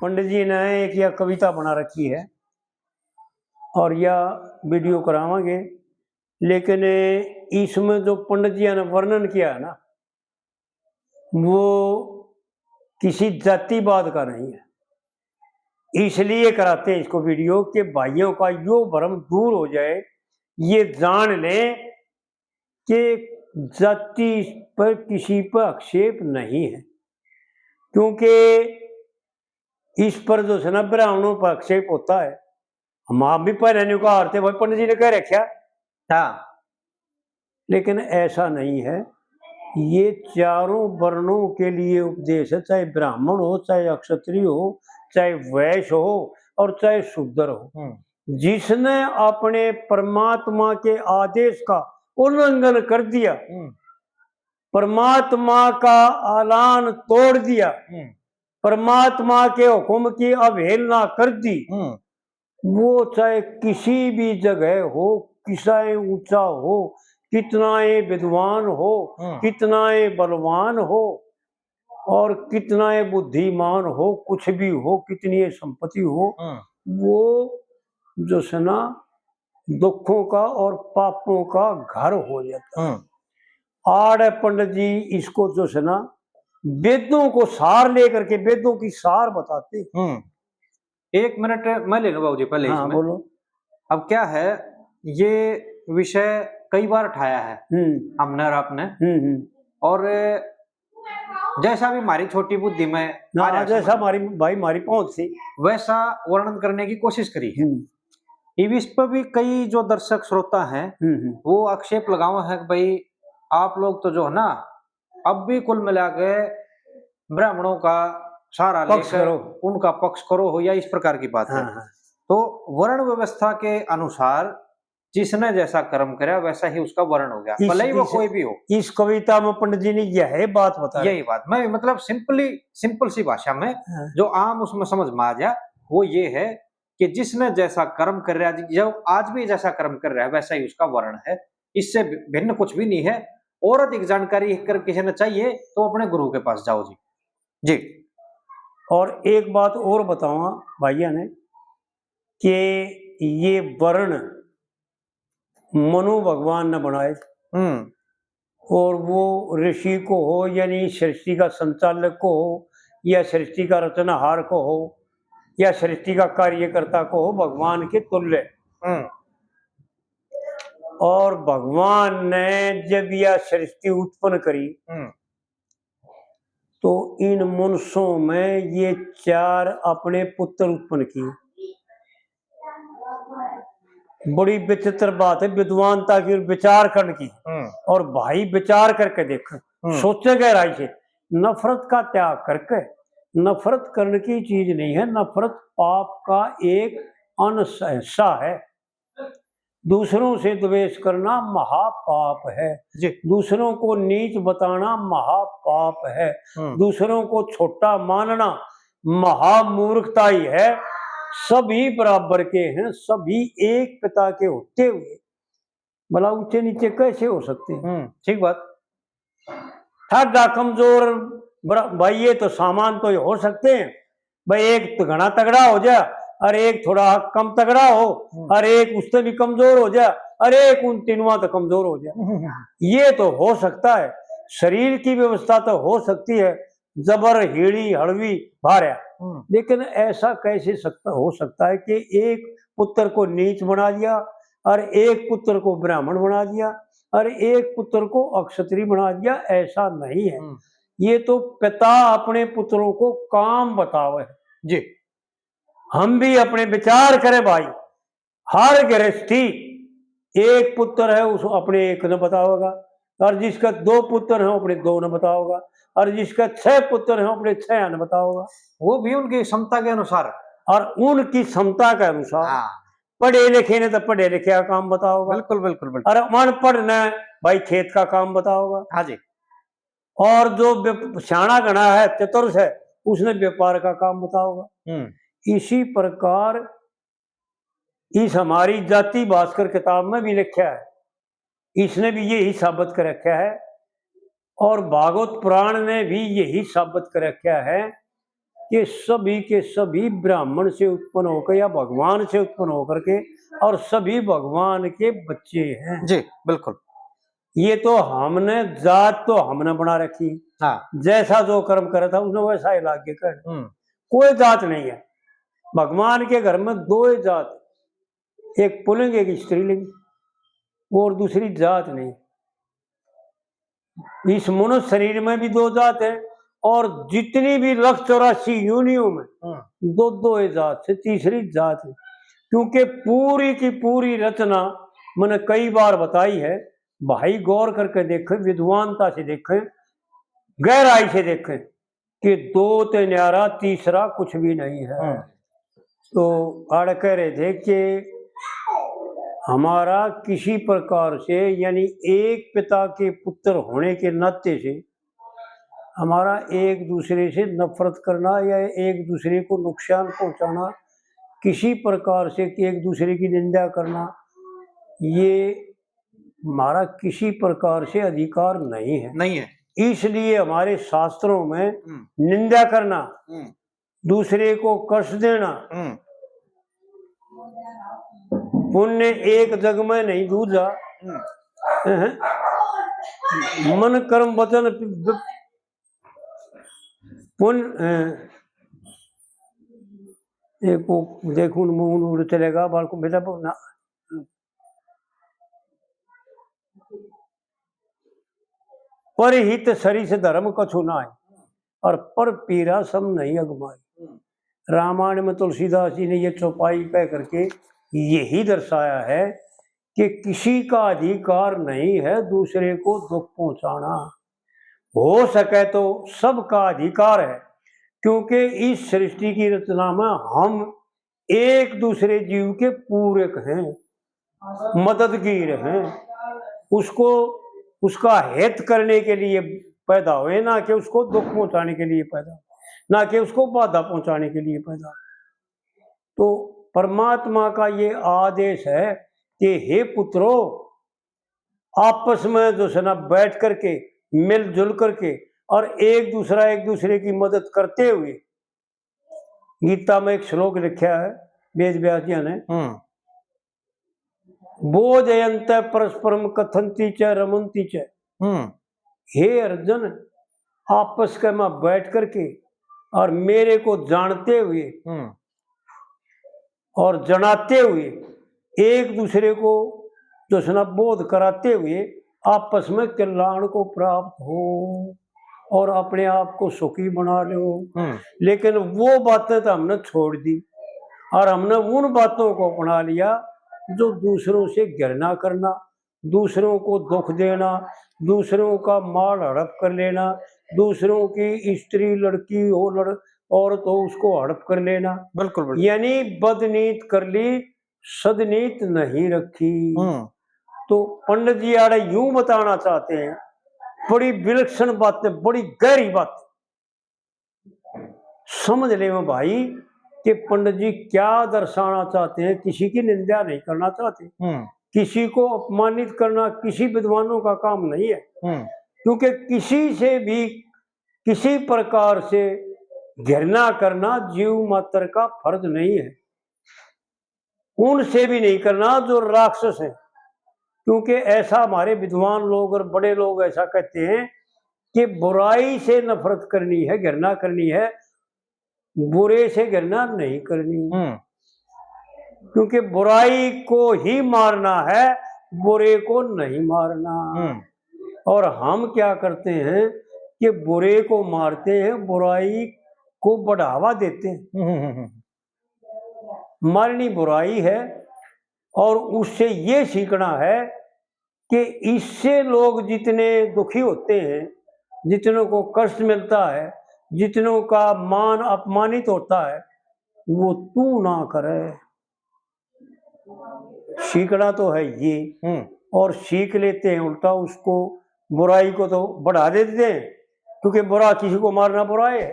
पंडित जी ने एक यह कविता बना रखी है और यह वीडियो करावांगे, लेकिन इसमें जो पंडित जी ने वर्णन किया है ना, वो किसी जातिवाद का नहीं है। इसलिए कराते हैं इसको वीडियो कि भाइयों का यो भ्रम दूर हो जाए, ये जान लें कि जाति पर किसी पर आक्षेप नहीं है, क्योंकि इस पर जो है ना ब्राह्मणों पर आक्षेप होता है। हम आप भी पहले नहीं कहा थे भाई पंडित जी ने कह रखा था, लेकिन ऐसा नहीं है। ये चारों वर्णों के लिए उपदेश है, चाहे ब्राह्मण हो, चाहे क्षत्रिय हो, चाहे वैश्य हो और चाहे शूद्र हो। जिसने अपने परमात्मा के आदेश का उल्लंघन कर दिया, परमात्मा का ऐलान तोड़ दिया, परमात्मा के हुक्म की अवहेलना कर दी, वो चाहे किसी भी जगह हो, कितना ऊंचा हो, कितना विद्वान हो, कितना बलवान हो और कितना बुद्धिमान हो, कुछ भी हो, कितनी संपत्ति हो, वो जो है ना दुखों का और पापों का घर हो जाता है। आड़ पंडित जी इसको जो है ना वेदों को सार लेकर के वेदों की सार बताते। एक मिनट मैं ले लूं बाबूजी पहले। हाँ, इसमें बोलो। अब क्या है, ये विषय कई बार उठाया है हमने और आपने, और जैसा भी हमारी छोटी बुद्धि में जैसा हमारी भाई हमारी पहुंच थी वैसा वर्णन करने की कोशिश करी है। इस पर भी कई जो दर्शक श्रोता हैं वो आक्षेप लगावा है कि भाई आप लोग तो जो है ना अब भी कुल मिला के ब्राह्मणों का सारा लेकर उनका पक्ष करो हो, या इस प्रकार की बात है। तो वर्ण व्यवस्था के अनुसार जिसने जैसा कर्म करा वैसा ही उसका वर्ण हो गया, भले ही वो कोई भी हो। इस कविता में पंडित जी ने यह बात बताई, यही बात मैं मतलब सिंपल सी भाषा में जो आम उसमें समझ में आ जाए वो ये है कि जिसने जैसा कर्म कर रहा है, जब आज भी जैसा कर्म कर रहा है वैसा ही उसका वर्ण है, इससे भिन्न कुछ भी नहीं है। और अधिक जानकारी किसी ने चाहिए तो अपने गुरु के पास जाओ जी। जी। और एक बात और बताऊंगा भैया ने कि ये वर्ण मनु भगवान ने बनाए, और वो ऋषि को हो यानी सृष्टि का संचालक को हो या सृष्टि का रचनाहार को हो या सृष्टि का कार्यकर्ता को हो, भगवान के तुल्य। और भगवान ने जब यह सृष्टि उत्पन्न करी तो इन मनुष्यों में ये चार अपने पुत्र उत्पन्न किए। बड़ी विचित्र बात है विद्वानता की और विचार करने की। और भाई विचार करके देख, सोचे गहराई से, नफरत का त्याग करके, नफरत करने की चीज नहीं है, नफरत पाप का एक अनसहसा है। दूसरों से द्वेष करना महापाप है, दूसरों को नीच बताना महापाप है, दूसरों को छोटा मानना महामूर्खता ही है। सभी बराबर के हैं, सभी एक पिता के होते हुए भला ऊंचे नीचे कैसे हो सकते हैं? ठीक बात। ठगा कमजोर भाई ये तो सामान तो हो सकते हैं भाई, एक तो घना तगड़ा हो जाए और एक थोड़ा कम तगड़ा हो, और एक उससे भी कमजोर हो जाए, और एक उन तीनों तो कमजोर हो जाए। ये तो हो सकता है, शरीर की व्यवस्था तो हो सकती है, जबर हिड़ी हड़वी भार्या, लेकिन ऐसा कैसे हो सकता है कि एक पुत्र को नीच बना दिया और एक पुत्र को ब्राह्मण बना दिया और एक पुत्र को अक्षत्रिय बना दिया? ऐसा नहीं है। ये तो पिता अपने पुत्रों को काम बतावे जी। हम भी अपने विचार करें भाई, हर गृहस्थी एक पुत्र है उसको अपने एक ने बताओगा, और जिसका दो पुत्र है अपने दो ने बताओगा, और जिसका 6 पुत्र है अपने 6 ने बताओगा। वो भी उनकी क्षमता के अनुसार, और उनकी क्षमता के अनुसार। पढ़े लिखे ने तो पढ़े लिखे का काम बताओगा, बिल्कुल बिल्कुल बिल्कुल। और अनपढ़ ने भाई खेत का काम बताओगा। हाँ जी। और जो सियाना गणा है, चतुर है, उसने व्यापार का काम बताओगा। इसी प्रकार इस हमारी जाति भास्कर किताब में भी लिखा है, इसने भी यही साबित कर रखा है, और भागवत पुराण ने भी यही साबित कर रखा है कि सभी के सभी ब्राह्मण से उत्पन्न होकर या भगवान से उत्पन्न होकर के और सभी भगवान के बच्चे हैं। जी बिल्कुल। ये तो हमने जात तो हमने बना रखी, हाँ। जैसा जो कर्म करा था उसने वैसा ही लागे कर। कोई जात नहीं है भगवान के घर में। दो ही जात, एक पुल्लिंग एक स्त्रीलिंग, और दूसरी जात नहीं। इस मनुष्य शरीर में भी दो जात है और जितनी भी 184 योनियों में दो दो ही जात से तीसरी जात है। क्योंकि पूरी की पूरी रचना मैंने कई बार बताई है। भाई गौर करके देखें, विद्वानता से देखें, गहराई से देखें कि दो ते न्यारा तीसरा कुछ भी नहीं है। तो आड़ कह रहे थे कि हमारा किसी प्रकार से यानी एक पिता के पुत्र होने के नाते से हमारा एक दूसरे से नफरत करना या एक दूसरे को नुकसान पहुंचाना, किसी प्रकार से एक दूसरे की निंदा करना, ये हमारा किसी प्रकार से अधिकार नहीं है। इसलिए हमारे शास्त्रों में निंदा करना, दूसरे को कष्ट देना, पुण्य एक जग में नहीं दूजा, मन कर्म वचन पुण्य एक देखूं मुंह चलेगा बाल को बेटा ना। परहित सरिस धर्म कछु नाय और पर पीरा सम नहीं अगमाई। रामायण में तुलसीदास जी ने ये चौपाई कह करके यही दर्शाया है कि किसी का अधिकार नहीं है दूसरे को दुख पहुंचाना। हो सके तो सबका अधिकार है, क्योंकि इस सृष्टि की रचना में हम एक दूसरे जीव के पूरक हैं, मददगीर हैं, उसको उसका हित करने के लिए पैदा हुए, ना कि उसको दुख पहुंचाने के लिए पैदा, ना कि उसको बाधा पहुंचाने के लिए पैदा। तो परमात्मा का ये आदेश है कि हे पुत्रों, आपस में जो है ना बैठ करके मिलजुल करके और एक दूसरे की मदद करते हुए, गीता में एक श्लोक लिखा है वेद व्यास जी ने, बोधयंत परस्परम कथंती च रमंती च। हे अर्जुन, आपस के में बैठ करके और मेरे को जानते हुए और जनाते हुए एक दूसरे को जो है ना बोध कराते हुए आपस में कल्याण को प्राप्त हो और अपने आप को सुखी बना लो। लेकिन वो बातें तो हमने छोड़ दी और हमने उन बातों को अपना लिया जो दूसरों से घृणा करना, दूसरों को दुख देना, दूसरों का माल हड़प कर लेना, दूसरों की स्त्री लड़की हो औरत हो उसको हड़प कर लेना। बिल्कुल। यानी बदनीत कर ली, सदनीत नहीं रखी। तो पंडित जी आड़े यूं बताना चाहते हैं, बड़ी विलक्षण बातें, बड़ी गहरी बातें समझ ले में भाई कि पंडित जी क्या दर्शाना चाहते हैं। किसी की निंदा नहीं करना चाहते, किसी को अपमानित करना किसी विद्वानों का काम नहीं है, क्योंकि किसी से भी किसी प्रकार से घृणा करना जीव मात्र का फर्ज नहीं है। उनसे भी नहीं करना जो राक्षस है, क्योंकि ऐसा हमारे विद्वान लोग और बड़े लोग ऐसा कहते हैं कि बुराई से नफरत करनी है, घृणा करनी है, बुरे से घृणा नहीं करनी। क्योंकि बुराई को ही मारना है, बुरे को नहीं मारना। और हम क्या करते हैं कि बुरे को मारते हैं, बुराई को बढ़ावा देते हैं। मारनी बुराई है और उससे ये सीखना है कि इससे लोग जितने दुखी होते हैं, जितनों को कष्ट मिलता है, जितनों का मान अपमानित होता है, वो तू ना करे। सीखना तो है ये, और सीख लेते हैं उल्टा उसको, बुराई को तो बढ़ा देते हैं, क्योंकि बुरा किसी को मारना बुरा है।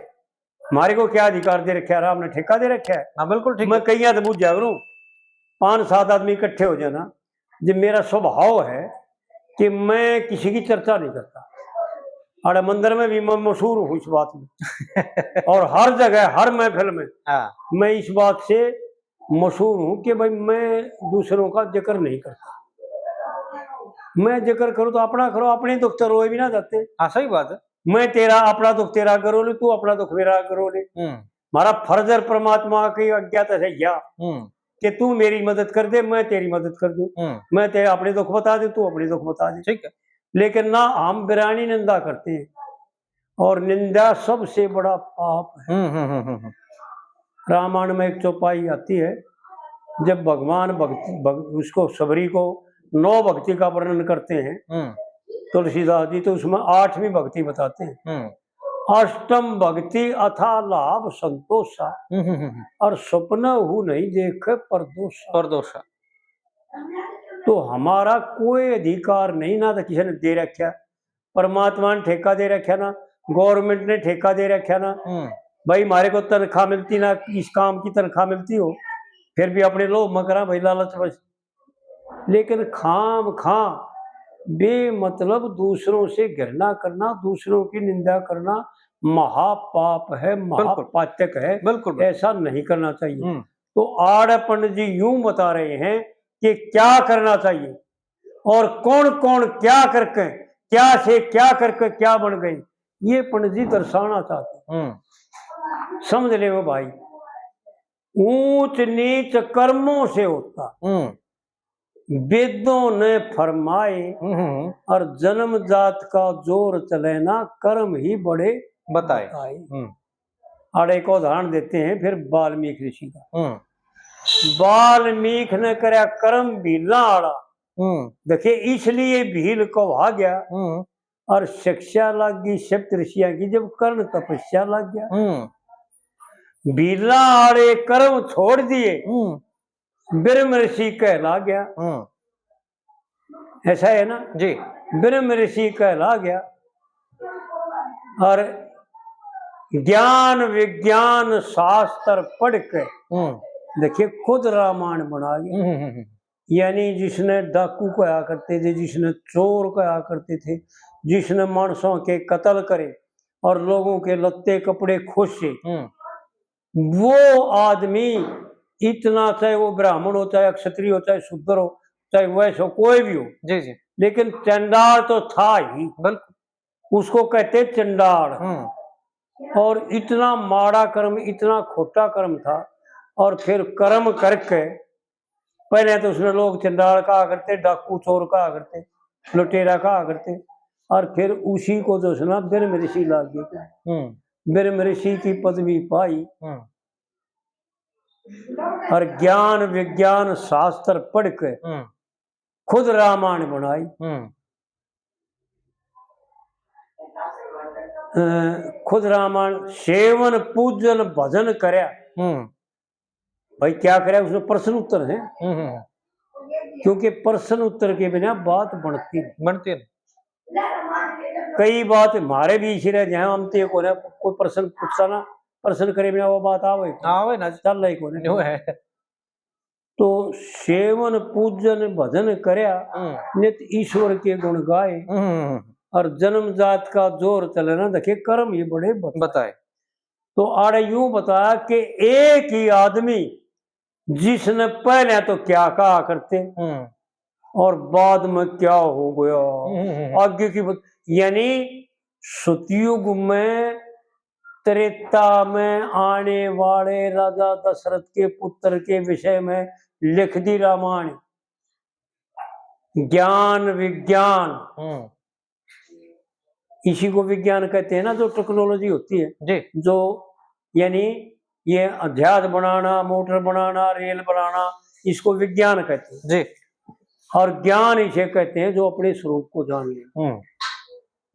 हमारे को क्या अधिकार दे रखा है, राम ने ठेका दे रखा है। हाँ बिल्कुल ठीक। मैं कहीं तो बुझ जागरू 5-7 आदमी इकट्ठे हो जाना, जब मेरा स्वभाव है कि मैं किसी की चर्चा नहीं करता, अरे मंदिर में भी मैं मशहूर हूँ इस बात में और हर जगह हर महफिल में हाँ मैं इस बात से मशहूर हूँ कि भाई मैं दूसरों का जिक्र नहीं करता। मैं जिक्र करूँ तो अपना करो, अपने दुख तो रोए भी ना जाते। हाँ सही बात है। मैं तेरा अपना दुख तेरा करो ले, तू अपना दुख मेरा करो ले। हमारा फर्ज है परमात्मा की अज्ञात है क्या कि तू मेरी मदद कर दे, मैं तेरी मदद कर दूं। मैं तेरे अपने दुख बता दे, तू अपने दुख बता दे। ठीक है। लेकिन ना हम बिरानी निंदा करते हैं और निंदा सबसे बड़ा पाप है। रामायण में एक चौपाई आती है जब भगवान उसको सबरी को 9 भक्ति का वर्णन करते हैं तुलसीदास जी, तो उसमें 8वीं भक्ति बताते हैं। अष्टम भक्ति अथा लाभ संतोषा और स्वप्न हु नहीं देख परदोषा। तो हमारा कोई अधिकार नहीं, ना तो किसी ने दे रखा, परमात्मा ने ठेका दे रखा, ना गवर्नमेंट ने ठेका दे रखा, ना भाई हमारे को तनख्वाह मिलती, ना इस काम की तनख्वाह मिलती हो, फिर भी अपने लोभ में करा भाई लालच बस। लेकिन खाम खा बेमतलब दूसरों से घृणा करना, दूसरों की निंदा करना महापाप है, महापातक है। बिल्कुल ऐसा नहीं करना चाहिए। तो आड़ पंडित जी यूं बता रहे हैं कि क्या करना चाहिए और कौन कौन क्या करके क्या से क्या करके क्या बन गए, ये पंडित जी दर्शाना चाहते। समझ ले वो भाई, ऊंच नीच कर्मों से होता, वेदों ने फरमाए और जन्म जात का जोर चले ना, कर्म ही बड़े बताए। और एक उदाहरण देते हैं फिर वाल्मीकि ऋषि का। वाल्मीकि ने करया कर्म भीला आड़ा, देखिए इसलिए भील को आ गया और शिक्षा लग गई सप्त ऋषिया की, जब कर्ण तपस्या लग गया। भीला आड़े कर्म छोड़ दिए, ब्रह्म ऋषि कहला गया। ऐसा है ना जी, ब्रह्म ऋषि कहला गया और ज्ञान विज्ञान शास्त्र पढ़ के देखिए खुद रामायण बना गया। यानी जिसने डाकू कहा करते थे, जिसने चोर कहा करते थे, जिसने मानसों के कत्ल करे और लोगों के लत्ते कपड़े खोसे, वो आदमी इतना, चाहे वो ब्राह्मण हो, चाहे क्षत्रिय हो, चाहे शूद्र हो, चाहे वैश्य हो, कोई भी हो जी जी, लेकिन चंडाल तो था ही। बिल्कुल उसको कहते चंडाल। और इतना माड़ा कर्म, इतना खोटा कर्म था। और फिर कर्म करके पहले तो उसने लोग चंडाल कहा करते, डाकू चोर कहा करते, लुटेरा कहा करते, और फिर उसी को जो सुना ब्रह्म ऋषि लाग गए। ब्रह्म ऋषि की पदवी पाई और ज्ञान विज्ञान शास्त्र पढ़ के खुद रामायण बनाई। खुद रामायण सेवन पूजन भजन करया। भाई क्या करे, उसमें प्रश्न उत्तर है, क्योंकि प्रश्न उत्तर के बिना बात बनती नहीं। कई बात हमारे भी इसी रहे, जहाँ हम ते को कोई प्रश्न पूछता ना, प्रश्न करे बिना वो बात आवे ना, चल रही को है। तो सेवन पूजन भजन करया, नित ईश्वर के गुण गाए और जन्म जात का जोर चले ना, देखे कर्म ही बड़े बताए। तो आड़े यूं बताया कि एक ही आदमी जिसने पहले तो क्या कहा करते और बाद में क्या हो गया आगे की यानी सतयुग में त्रेता में आने वाले राजा दशरथ के पुत्र के विषय में लिख दी रामायण। ज्ञान विज्ञान, इसी को विज्ञान कहते हैं ना, जो टेक्नोलॉजी होती है जी, जो यानी ये जहाज बनाना, मोटर बनाना, रेल बनाना, इसको विज्ञान कहते हैं जी। और ज्ञान इसे कहते हैं जो अपने स्वरूप को जान ले।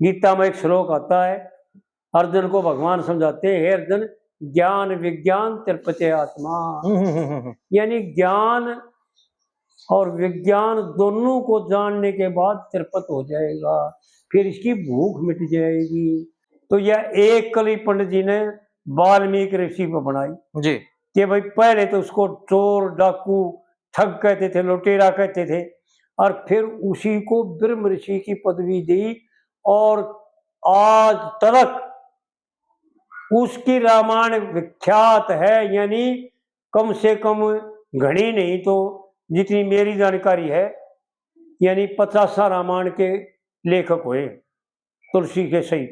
गीता में एक श्लोक आता है, अर्जुन को भगवान समझाते हैं, हे अर्जुन ज्ञान विज्ञान तिरपते आत्मा। यानी ज्ञान और विज्ञान दोनों को जानने के बाद तिरपत हो जाएगा, फिर इसकी भूख मिट जाएगी। तो यह एक कली पंडित जी ने वाल्मीकि ऋषि पर बनाई जी, कि भाई पहले तो उसको चोर डाकू ठग कहते थे, लुटेरा कहते थे, और फिर उसी को ब्रह्म ऋषि की पदवी दी और आज तक उसकी रामायण विख्यात है, यानी कम से कम घड़ी नहीं तो जितनी मेरी जानकारी है यानी 50 रामायण के लेखक हुए, तुलसी के सहित,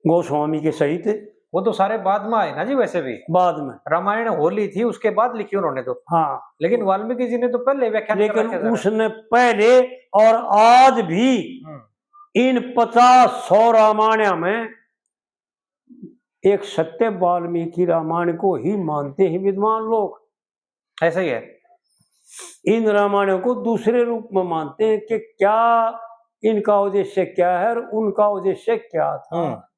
गोस्वामी के सहित। वो तो सारे बाद में आए ना जी, वैसे भी बाद में रामायण होली थी उसके बाद लिखी उन्होंने तो। हाँ, लेकिन वाल्मीकि जी ने तो पहले व्याख्यान कर लेकिन रखे थे। उसने पहले और आज भी इन 50-100 रामायण में एक सत्य वाल्मीकि रामायण को ही मानते हैं विद्वान लोग। ऐसा ही है। इन रामायणों को दूसरे रूप में मानते हैं कि क्या इनका उद्देश्य क्या है और उनका उद्देश्य क्या था,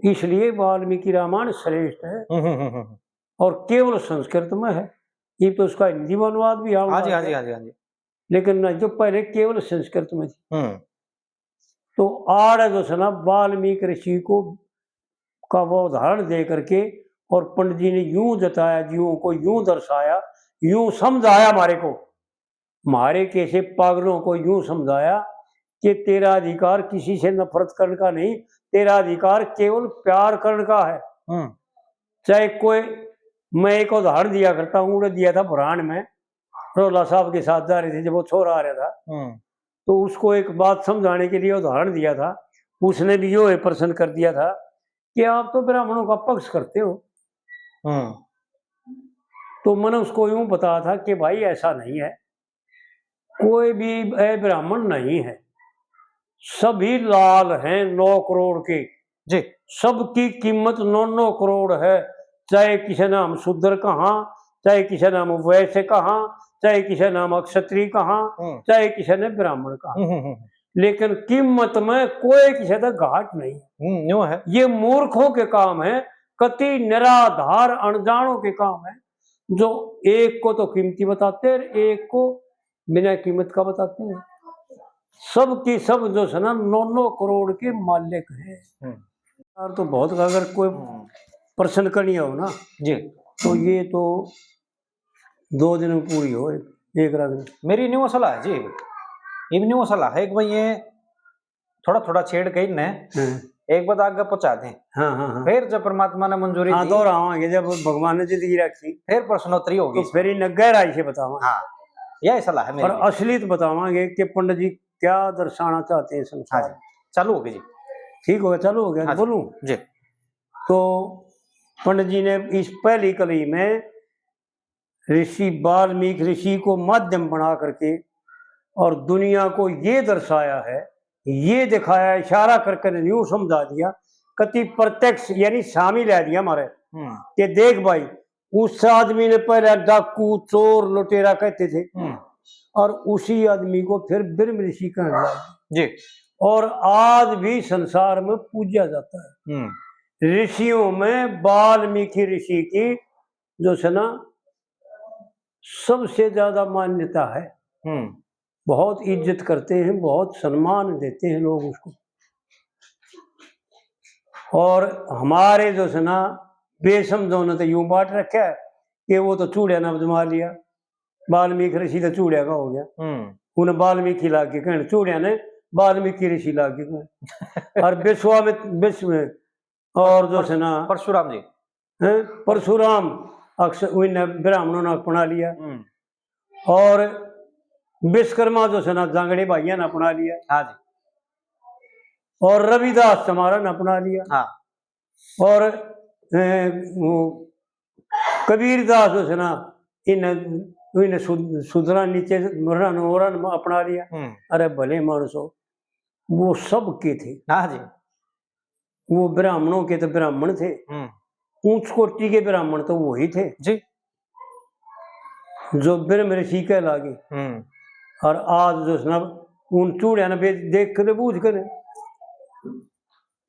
इसलिए वाल्मीकि रामायण श्रेष्ठ है और केवल संस्कृत में है। ये तो उसका हिंदी में अनुवाद भी हाँ जी, हाँ जी, हाँ जी, हाँ जी। लेकिन न जो पहले केवल संस्कृत में थी। तो आड़ जो है ना वाल्मीकि ऋषि को का वो उदाहरण दे करके और पंडित जी ने यूं जताया, जीवों को यूं दर्शाया, यूं समझाया, हमारे कैसे पागलों को यूं समझाया कि तेरा अधिकार किसी से नफरत करने का नहीं, तेरा अधिकार केवल प्यार करने का है। चाहे कोई, मैं एक उदाहरण दिया करता हूँ, उन्हें दिया था पुराण में, रोला साहब के साथ जा रहे थे जब वो छोरा आ रहा था, तो उसको एक बात समझाने के लिए उदाहरण दिया था। उसने भी यो प्रश्न कर दिया था कि आप तो ब्राह्मणों का पक्ष करते हो। तो मैंने उसको यूं बताया था कि भाई ऐसा नहीं है, कोई भी ब्राह्मण नहीं है, सभी लाल हैं 9 करोड़ के जी, सबकी कीमत 9-9 करोड़ है। चाहे किसी नाम शूद्र कहाँ, चाहे किसी नाम वैश्य कहाँ, चाहे किसी नाम क्षत्रिय कहाँ, चाहे किसी ने ब्राह्मण कहाँ, लेकिन कीमत में कोई किसी का घाट नहीं यूं है। ये मूर्खों के काम है, कति निराधार अनजानों के काम है, जो एक को तो कीमती बताते हैं, एक को बिना कीमत का बताते हैं। सब की सब जो है ना 9-9 करोड़ के मालिक हैं। और तो बहुत, अगर कोई प्रश्न करनी हो ना जी, तो ये तो 2 दिन में पूरी हो एक रात। मेरी न्यू सलाह है जी, ये भी न्यू सलाह है कि भाई ये थोड़ा थोड़ा छेड़ के ने एक बार आगे पहुंचा दें। हाँ। फिर जब परमात्मा ने मंजूरी दी, तो रहा जब भगवान ने जिंदगी रखी फिर प्रश्नोत्तरी होगी, तो फिर इन गहराई से बतावा। हाँ, यही सलाह है मेरी। और असलियत बतावांगे कि पंडित जी क्या दर्शाना चाहते हैं संसार। हाँ जी, चालू होगी जी। ठीक हो गया, चालू हो गया। हाँ बोलूं जी। तो पंडित जी ने इस पहली कली में ऋषि वाल्मीकि ऋषि को माध्यम बना करके और दुनिया को ये दर्शाया है, ये दिखाया, इशारा करके यूं समझा दिया, कति प्रत्यक्ष यानी शामिल है दिया हमारे कि देख भाई, उस आदमी ने पहले डाकू चोर लुटेरा कहते थे और उसी आदमी को फिर ब्रह्म ऋषि कहने लगे जी, और आज भी संसार में पूजा जाता है। ऋषियों में वाल्मीकि ऋषि की जो है ना सबसे ज्यादा मान्यता है, बहुत इज्जत करते हैं, बहुत सम्मान देते हैं लोग उसको। और हमारे जो है ना बेसमझों ने तो यूं बांट रखा है कि वो तो चूड़िया ने जमा लिया, वाल्मीकि ऋषि तो चूड़िया का हो गया, उन्हें वाल्मीकि ला के कहना, चूड़िया ने वाल्मीकि ऋषि ला के कहना। और विश्व में और जो है ना परशुराम जी, परशुराम अक्सर ब्राह्मणों ने अपना लिया, और विश्वकर्मा जो है ना जांगड़े भाइया ने अपना लिया। हाँ जी। और रविदास हमारा ने अपना लिया। हाँ। और कबीरदास जो है ना इन सुधरा नीचे अपना लिया। अरे भले मानसो, वो सब के थे। हाँ जी। वो ब्राह्मणों के तो ब्राह्मण थे, ऊंच कोटि के ब्राह्मण तो वही थे जी, जो ब्रह्म ऋषि कहलागे। और आज जो है ना उन चूड़िया ने देख कर बूझ कर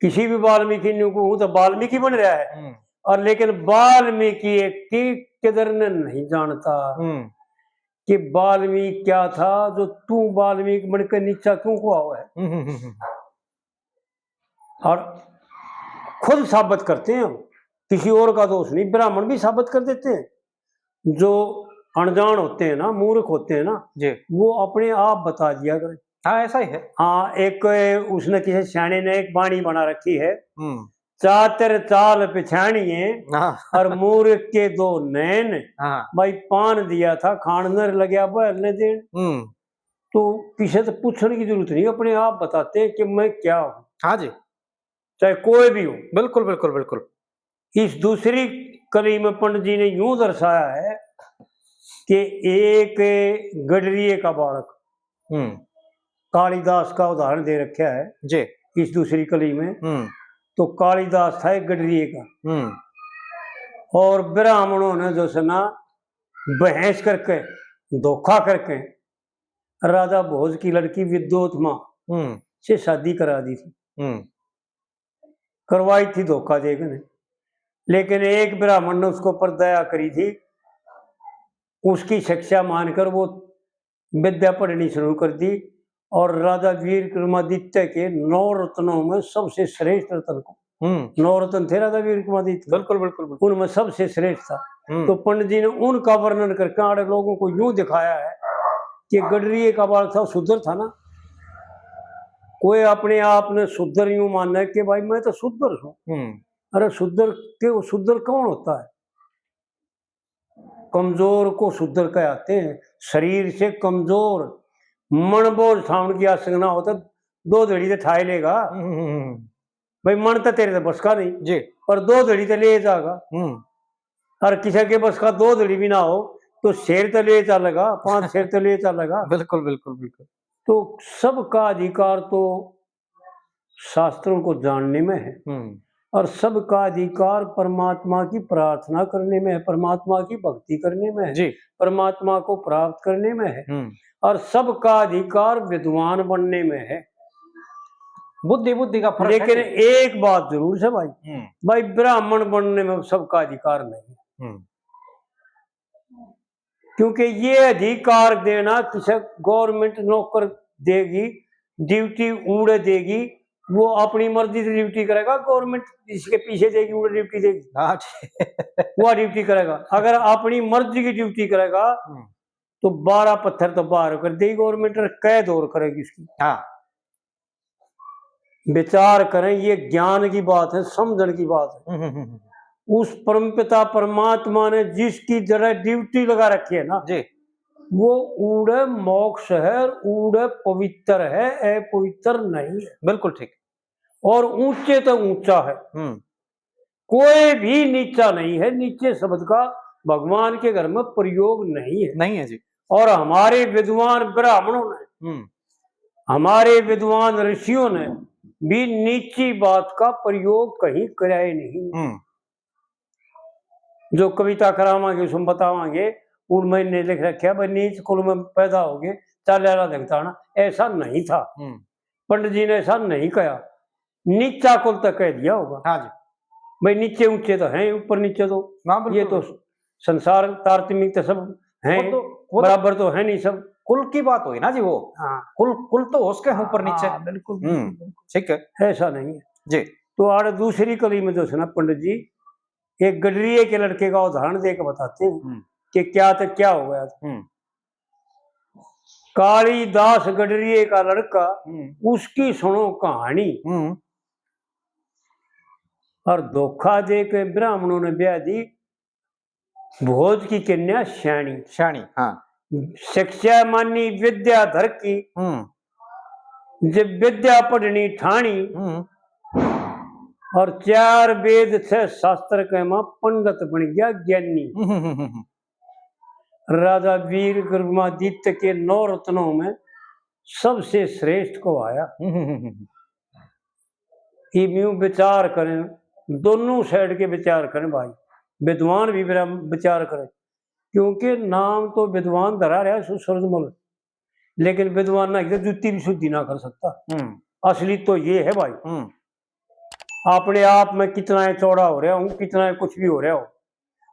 किसी भी वाल्मीकि को तो वाल्मीकि बन रहा है, और लेकिन वाल्मीकि की किधर ने नहीं जानता कि वाल्मीकि क्या था, जो तू वाल्मीकि बनकर नीचा क्यों को हुआ है। और खुद साबित करते हैं, किसी और का दोष नहीं, ब्राह्मण भी साबित कर देते हैं। जो अनजान होते हैं ना, मूर्ख होते हैं ना, वो अपने आप बता दिया करें। हाँ ऐसा ही है। हाँ, एक उसने किसी सियाने ने एक बाणी बना रखी है, हम्म। चातर चाल पिछाणिए हाँ और मूर्ख के दो नैन। हाँ। भाई पान दिया था खानर लग्या बहलने देन। हम्म। तो किसी से पूछने की जरूरत नहीं, अपने आप बताते हैं कि मैं क्या हूँ, हाँ जी, चाहे कोई भी हो। बिल्कुल बिल्कुल बिल्कुल। इस दूसरी कली में पंडित जी ने यूं दर्शाया है कि एक गडरिये का बालक, हम्म। कालिदास का उदाहरण दे रखा है जी। इस दूसरी कली में। हम्म। तो कालिदास था एक गडरिये का, हम्म। और ब्राह्मणों ने जो है ना बहस करके धोखा करके राजा भोज की लड़की विद्योत्मा हम्म। से शादी करा दी थी, हम्म। करवाई थी धोखा देकर। लेकिन एक ब्राह्मण ने उसको पर दया करी थी, उसकी शिक्षा मानकर वो विद्या पढ़नी शुरू कर दी, और राजा वीर विक्रमादित्य के 9 रत्नों में सबसे श्रेष्ठ रत्न को, 9 रत्न थे राजा वीर विक्रमादित्य, बिल्कुल बिल्कुल बिल्कुल। उनमें सबसे श्रेष्ठ था। तो पंडित जी ने उनका वर्णन करके आड़े लोगों को यूं दिखाया है कि गडरिये का बालक था, शुद्र था ना। कोई अपने आप ने शुद्र यूं मानना है कि भाई मैं तो शुद्र हूं। अरे शुद्र के शुद्र कौन होता है? कमजोर को शुद्र कहते हैं, शरीर से कमजोर, मन बोझ ठाउन की आशंका होता 2 धड़ी तो ठाए लेगा। भाई मन तो तेरे बस का नहीं जी, पर 2 धड़ी तो ले जाएगा। और किसी के बस का 2 धड़ी भी ना हो तो शेर तो ले चलेगा, 5 शेर तो ले चलेगा। बिल्कुल बिल्कुल बिल्कुल। तो सबका अधिकार तो शास्त्रों को जानने में है, और सबका अधिकार परमात्मा की प्रार्थना करने में है, परमात्मा की भक्ति करने में है जी, परमात्मा को प्राप्त करने में है, और सबका अधिकार विद्वान बनने में है। बुद्धि बुद्धि का फर्क लेकिन है। एक बात जरूर है भाई, भाई ब्राह्मण बनने में सबका अधिकार नहीं, क्योंकि ये अधिकार देना किसी गवर्नमेंट नौकर देगी, ड्यूटी उड़े देगी, वो अपनी मर्जी से ड्यूटी करेगा, गवर्नमेंट इसके पीछे देगी उड़े ड्यूटी देगी। वो ड्यूटी करेगा। अगर अपनी मर्जी की ड्यूटी करेगा तो 12 पत्थर तो बाहर कर देगी गवर्नमेंट, कैद और करेगी इसकी। हाँ, विचार करें, ये ज्ञान की बात है, समझन की बात है। उस परमपिता परमात्मा ने जिसकी जरा ड्यूटी लगा रखी है ना जी, वो ऊड़े मोक्ष है, ऊड़े पवित्र है, अपवित्र नहीं है। बिल्कुल ठीक। और ऊंचे तो ऊंचा है, कोई भी नीचा नहीं है। नीचे शब्द का भगवान के घर में प्रयोग नहीं है जी। और हमारे विद्वान ब्राह्मणों ने, हमारे विद्वान ऋषियों ने भी नीची बात का प्रयोग कहीं कराए नहीं। जो कविता करावांगे उसमें बतावांगे, उनमें ने लिख रखे भाई नीच कुल में पैदा हो गए चालेरा देखताना, ऐसा नहीं था। पंडित जी ने ऐसा नहीं कहा, नीचा कुल तक कह दिया होगा। हाँ जी, भाई नीचे ऊंचे तो हैं, ऊपर नीचे तो ये तो संसार तारतम्य तो सब हैं, बराबर तो है नहीं सब। कुल की बात हुई ना जी वो। हाँ, कुल तो उसके ऊपर नीचे। बिल्कुल ठीक है, ऐसा नहीं है जी। तो आड़ दूसरी कली में जो है ना पंडित जी एक गडरिये के लड़के का उदाहरण देकर बताते हैं कि क्या तो क्या हो गया था। कालिदास गडरिये का लड़का, उसकी सुनो कहानी। और धोखा दे के ब्राह्मणों ने ब्याह दी भोज की कन्या श्याणी। हाँ। शिक्षा मानी विद्याधर की, जब विद्या पढ़नी ठाणी, और 4 वेद 6 शास्त्र के मां पंडित बन गया ज्ञानी। राजा वीर विक्रमादित्य के 9 रत्नों में सबसे श्रेष्ठ को आया। यूं विचार करें, दोनों साइड के विचार करें भाई, विद्वान भी विचार करें, क्योंकि नाम तो विद्वान धरा रहा है सूरजमल, लेकिन विद्वान ना जुत्ती भी शुद्धि ना कर सकता। असली तो ये है भाई, अपने आप में कितना चौड़ा हो रहा हूँ, कितना कुछ भी हो रहा हो,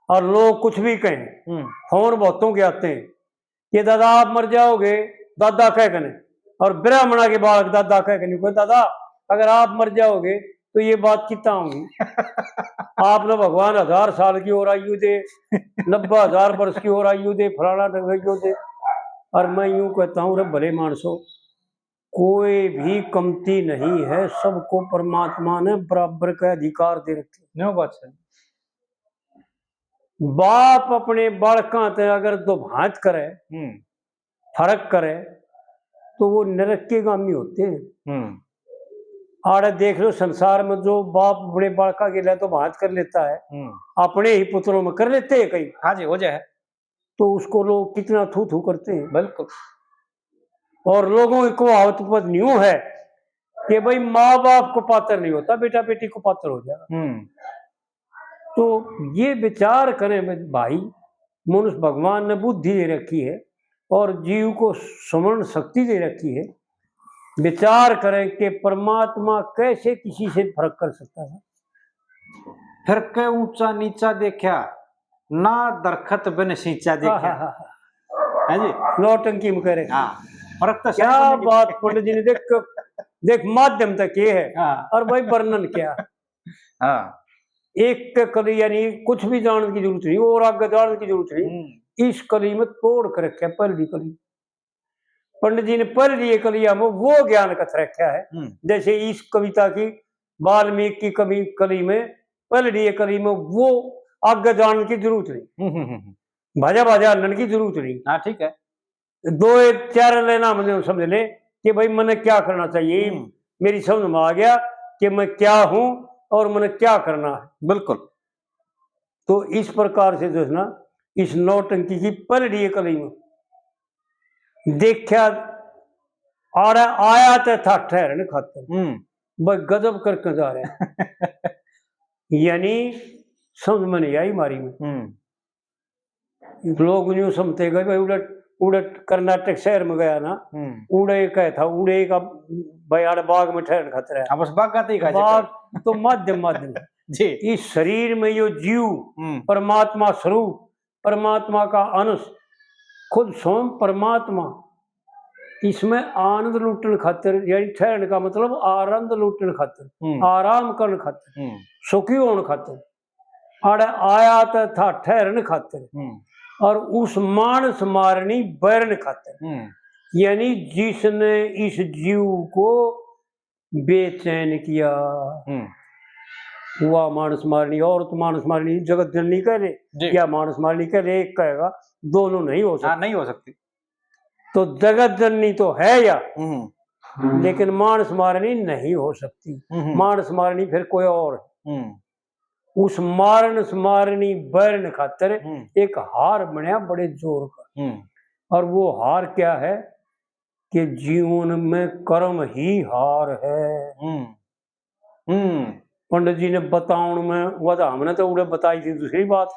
और लोग कुछ भी कहें। फोन बहुतों के आते हैं कि दादा आप मर जाओगे, दादा कह कने, और ब्राह्मणा के बालक दादा कह कने, कोई दादा अगर आप मर जाओगे तो ये बात कितना होगी। आपने भगवान 1000 साल की और आयु दे, 90,000 वर्ष की और आयु दे, फलाना क्यों दे। और मैं यूं कहता हूँ रे भले मानसो, कोई भी कमती नहीं है, सबको परमात्मा ने बराबर का अधिकार दे रखे। न्यो बात है। बाप अपने बालका ते अगर दो भांत करे, फर्क करे, तो वो नरक के गामी होते हैं। आड़े देख लो संसार में, जो बाप बड़े बालका के लिए तो भांत कर लेता है, अपने ही पुत्रों में कर लेते हैं कई। हाँ जी, हो जाए। तो उसको लोग कितना थू थू करते हैं। बिल्कुल। और लोगों को आवत न्यू है कि भाई माँ बाप को पात्र नहीं होता, बेटा बेटी को पात्र हो जाएगा। तो ये विचार करें भाई, मनुष्य भगवान ने बुद्धि दे रखी है और जीव को स्मरण शक्ति दे रखी है। विचार करें कि परमात्मा कैसे किसी से फर्क कर सकता है। फिर के ऊंचा नीचा देखा ना, दरखत बिन सींचा देखा। है जी, नौटंकी में कह रहे। हाँ, फर्क तो क्या बात पंडित जी ने देख माध्यम तक ये है। हाँ। और भाई वर्णन क्या। हाँ। एक कली यानी कुछ भी जानने की जरूरत नहीं और आगे जानने की जरूरत नहीं। इस कली में तोड़ कर रखा है पहली कली। पंडित जी ने पहली कलिया में वो ज्ञान कथ रखा है। जैसे इस कविता की वाल्मीकि की कली में, पहली कली में वो आगे जानने की जरूरत नहीं, भाजा भाजा हलन की जरूरत नहीं। हाँ, ठीक है। दो चार लेना मुझे समझ ले कि भाई मैंने क्या करना चाहिए। मेरी समझ में आ गया कि मैं क्या हूं और मैंने क्या करना है। बिल्कुल। तो इस प्रकार से जो है ना, इस नौटंकी की पलड़ी कली में देखा आड़ा आया तो था ठहरने खातर, भाई गजब करके जा रहे हैं। यानी समझ में नहीं आई मारी में। लोग यूं समझते गए भाई उड़ट उड़ट कर्नाटक शहर में गया ना, उड़े का था, उड़े का भाई आड़े बाग में ठहरने खातर है। बस बाग का बाग तो माध्यम जी। इस शरीर में यो जीव परमात्मा स्वरूप, परमात्मा का अंश, खुद स्वयं परमात्मा, इसमें आनंद लूटने खातिर, यानी ठहरने का मतलब आनंद लूटने खातिर, आराम करने खातिर, सुखी होने खातिर आड़े आया था ठहरने खातिर, और उस मानस मारनी बैरन खातिर। यानी जिसने इस जीव को बेचैन किया, हुआ मानस मारनी। और तो मानस मारनी जगत जननी कह ले या मानस मारनी कह ले, एक कहेगा, दोनों नहीं हो सकती। नहीं हो सकती। तो जगत जननी तो है या, लेकिन मानस मारनी नहीं हो सकती। मानस मारनी फिर कोई और है। उस मारन मारनी बैरन खातर एक हार बनया बड़े जोर का। और वो हार क्या है कि जीवन में कर्म ही हार है। पंडित जी ने बताउन में वह हमने तो उड़े बताई थी दूसरी बात,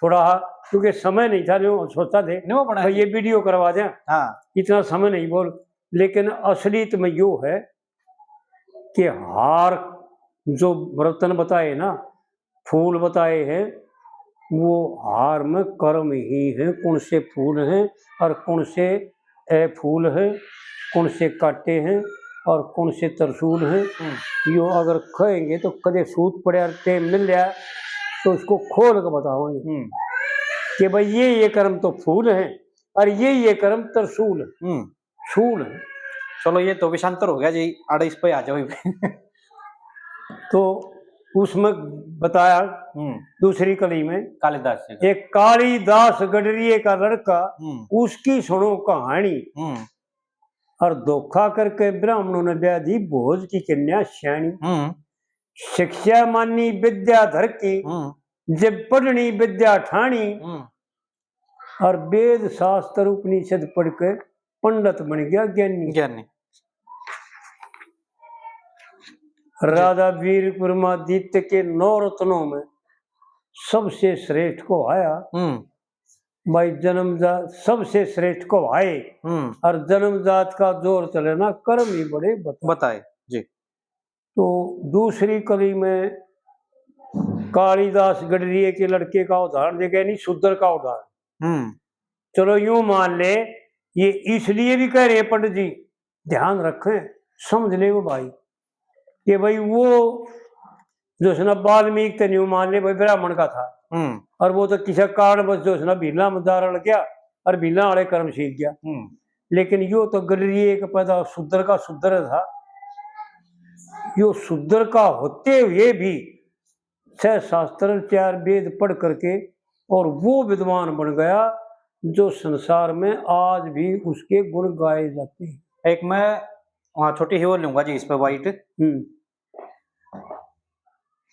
थोड़ा क्योंकि समय नहीं था, जो सोचता थे तो ये वीडियो करवा दें। इतना समय नहीं बोल, लेकिन असलियत में यो है कि हार जो बर्तन बताए ना, फूल बताए हैं, वो हार में कर्म ही है। कौन से फूल हैं और कौन से फूल हैं, कौन से काटे हैं और कौन से तरसूल हैं, यो अगर कहेंगे तो कदे सूत पड़े और टेम मिल जाए तो उसको खोल कर बताओगे कि भाई ये कर्म तो फूल हैं और ये कर्म तरसूल है, छूल है। चलो ये तो विषांतर हो गया जी, आड़े इस पे आ जाओ। तो उसमें बताया दूसरी कली में कालिदास, एक कालिदास गडरिये का लड़का, उसकी सुनो कहानी। और धोखा करके ब्राह्मणों ने ब्याह दी भोज की कन्या श्याणी। शिक्षा मानी विद्याधर की, जब पढ़नी विद्या ठाणी, और वेद शास्त्र उपनिषद पढ़ के पंडित बन गया ज्ञानी। राजा वीर विक्रमादित्य के 9 रत्नों में सबसे श्रेष्ठ को आया भाई, जन्मजात सबसे श्रेष्ठ को आए। और जन्मजात का जोर चले ना, कर्म ही बड़े बताए जी। तो दूसरी कली में कालिदास गडरिये के लड़के का उदाहरण देगा, नहीं शूद्र का उदाहरण। चलो यूं मान ले, ये इसलिए भी कह रहे हैं पंडित जी, ध्यान रखें, समझ ले वो भाई, कि भाई वो जो है ना वाल्मीकि तो न्यू मान ले भाई ब्राह्मण का था, और वो तो किसी कारण बस जो है ना भीला में दारण गया और भीला वाले कर्म सीख गया। लेकिन यो तो गलरी एक पैदा शूद्र का शूद्र था, यो शूद्र का होते हुए भी 6 शास्त्र 4 वेद पढ़ करके और वो विद्वान बन गया जो संसार में आज भी उसके गुण गाए जाते हैं। एक मैं वहाँ छोटी ही वो लूंगा जी इस पे वाइट।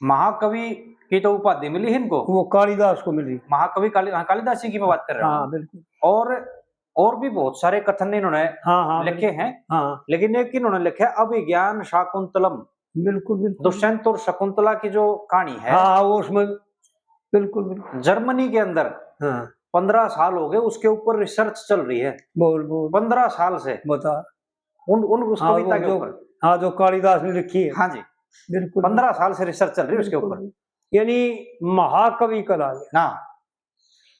महाकवि की तो उपाधि मिली है इनको, वो कालिदास को मिली। महाकवि कालिदास जी की मैं बात कर रहा हूँ। हाँ बिल्कुल। और भी बहुत सारे कथन इन्होंने लिखे हैं। हाँ लेकिन एक इन्होंने लिखे अभिज्ञान शाकुंतलम। बिल्कुल बिल्कुल। दुष्यंत और शकुंतला की जो कहानी है, हाँ वो उसमें बिल्कुल बिल्कुल। जर्मनी के अंदर 15 साल हो गए उसके ऊपर रिसर्च चल रही है। बोल बोल 15 साल से बता उन उस कविता के ऊपर। हाँ जो कालिदास ने लिखी है। हाँ जी बिल्कुल 15 साल से रिसर्च चल रही है उसके ऊपर। यानी महाकवि कला गया। हाँ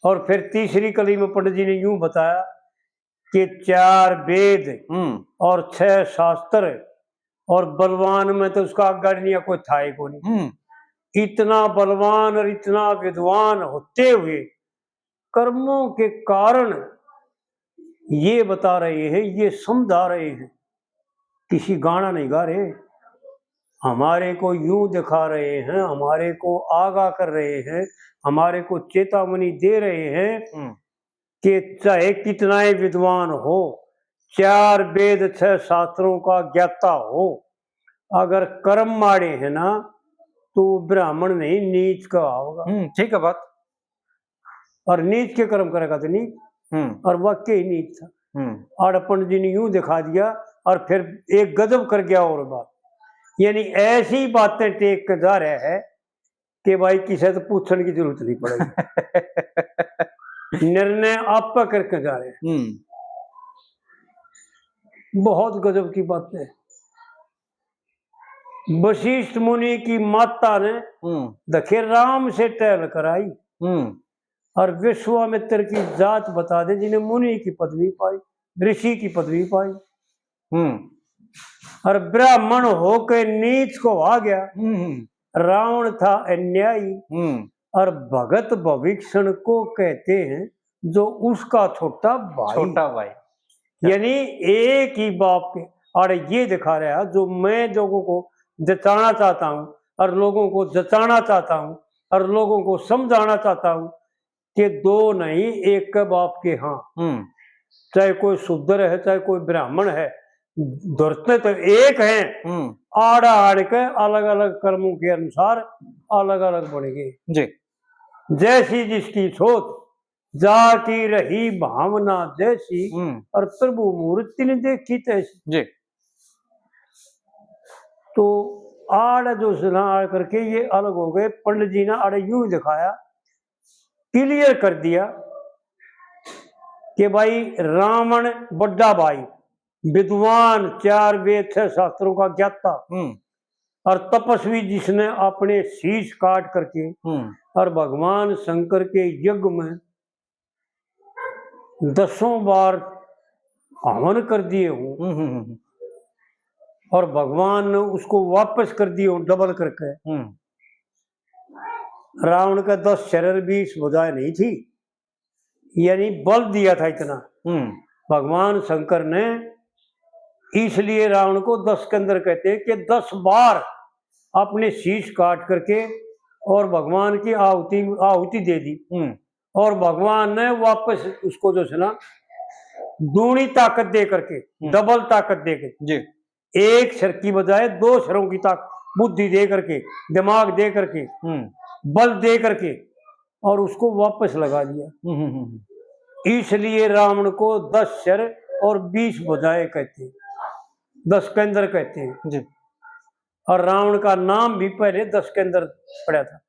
और फिर तीसरी कली में पंडित जी ने यूं बताया कि 4 वेद और 6 शास्त्र और बलवान में तो उसका गणनीय कोई था ही को नहीं। इतना बलवान और इतना विद्वान होते हुए कर्मों के कारण ये बता रहे हैं, ये समझा रहे हैं, किसी गाना नहीं गा रहे, हमारे को यूं दिखा रहे हैं, हमारे को आगाह कर रहे हैं, हमारे को चेतावनी दे रहे हैं कि चाहे कितना ही विद्वान हो, 4 वेद 6 शास्त्रों का ज्ञाता हो, अगर कर्म माड़े है ना तो ब्राह्मण नहीं नीच का होगा। ठीक है बात। और नीच के कर्म करेगा तो नीच, और वाक्य ही नीच था। और पंडित जी ने यूं दिखा दिया और फिर एक गजब कर गया और बात, यानी ऐसी बातें टेक के जा रहे है कि भाई किसी तो पूछने की जरूरत नहीं पड़ेगी। निर्णय आप पर करके जा रहे हैं। बहुत गजब की बात है। वशिष्ठ मुनि की माता ने दखे राम से टहल कराई और विश्वामित्र की जात बता दे जिन्हें मुनि की पदवी पाई, ऋषि की पदवी पाई, और ब्राह्मण होकर नीच को आ गया। रावण था अन्यायी और भगत भविष्ण को कहते हैं जो उसका छोटा भाई। यानी एक ही बाप के। और ये दिखा रहा जो मैं लोगों को जचाना चाहता हूं और लोगों को जचाना चाहता हूं और लोगों को समझाना चाहता हूं कि 2 नहीं एक के बाप के। हाँ चाहे कोई शूद्र है चाहे कोई ब्राह्मण है, धरते तो एक हैं, आड़ा आड़ के अलग अलग कर्मों के अनुसार अलग अलग बढ़ेंगे। जैसी जिसकी सोच जाकी रही भावना जैसी, और प्रभु मूर्ति ने देखी तैसी। तो आड़ जो सुना आड़ करके ये अलग हो गए। पंडित जी ने आड़े यूं दिखाया, क्लियर कर दिया कि भाई रावण बड़ा भाई, विद्वान, 4 वेद 6 शास्त्रों का ज्ञाता, और तपस्वी जिसने अपने शीश काट करके और भगवान शंकर के यज्ञ में 10 बार हवन कर दिए हूं और भगवान ने उसको वापस कर दिए हूं डबल करके। रावण का 10 शरीर भी इस भुजाएं नहीं थी, यानी बल दिया था इतना भगवान शंकर ने। इसलिए रावण को 10 के अंदर कहते हैं कि 10 बार अपने शीश काट करके और भगवान की आहुति दे दी, और भगवान ने वापस उसको जो है ना दूनी ताकत दे करके, डबल ताकत दे के, एक शर की बजाय 2 शरों की ताकत, बुद्धि दे करके, दिमाग दे करके, बल दे करके, और उसको वापस लगा दिया। इसलिए रावण को 10 शर और 20 भुजाएं कहते हैं, 10 के अंदर कहते हैं जी। और रावण का नाम भी पहले 10 के अंदर पड़ा था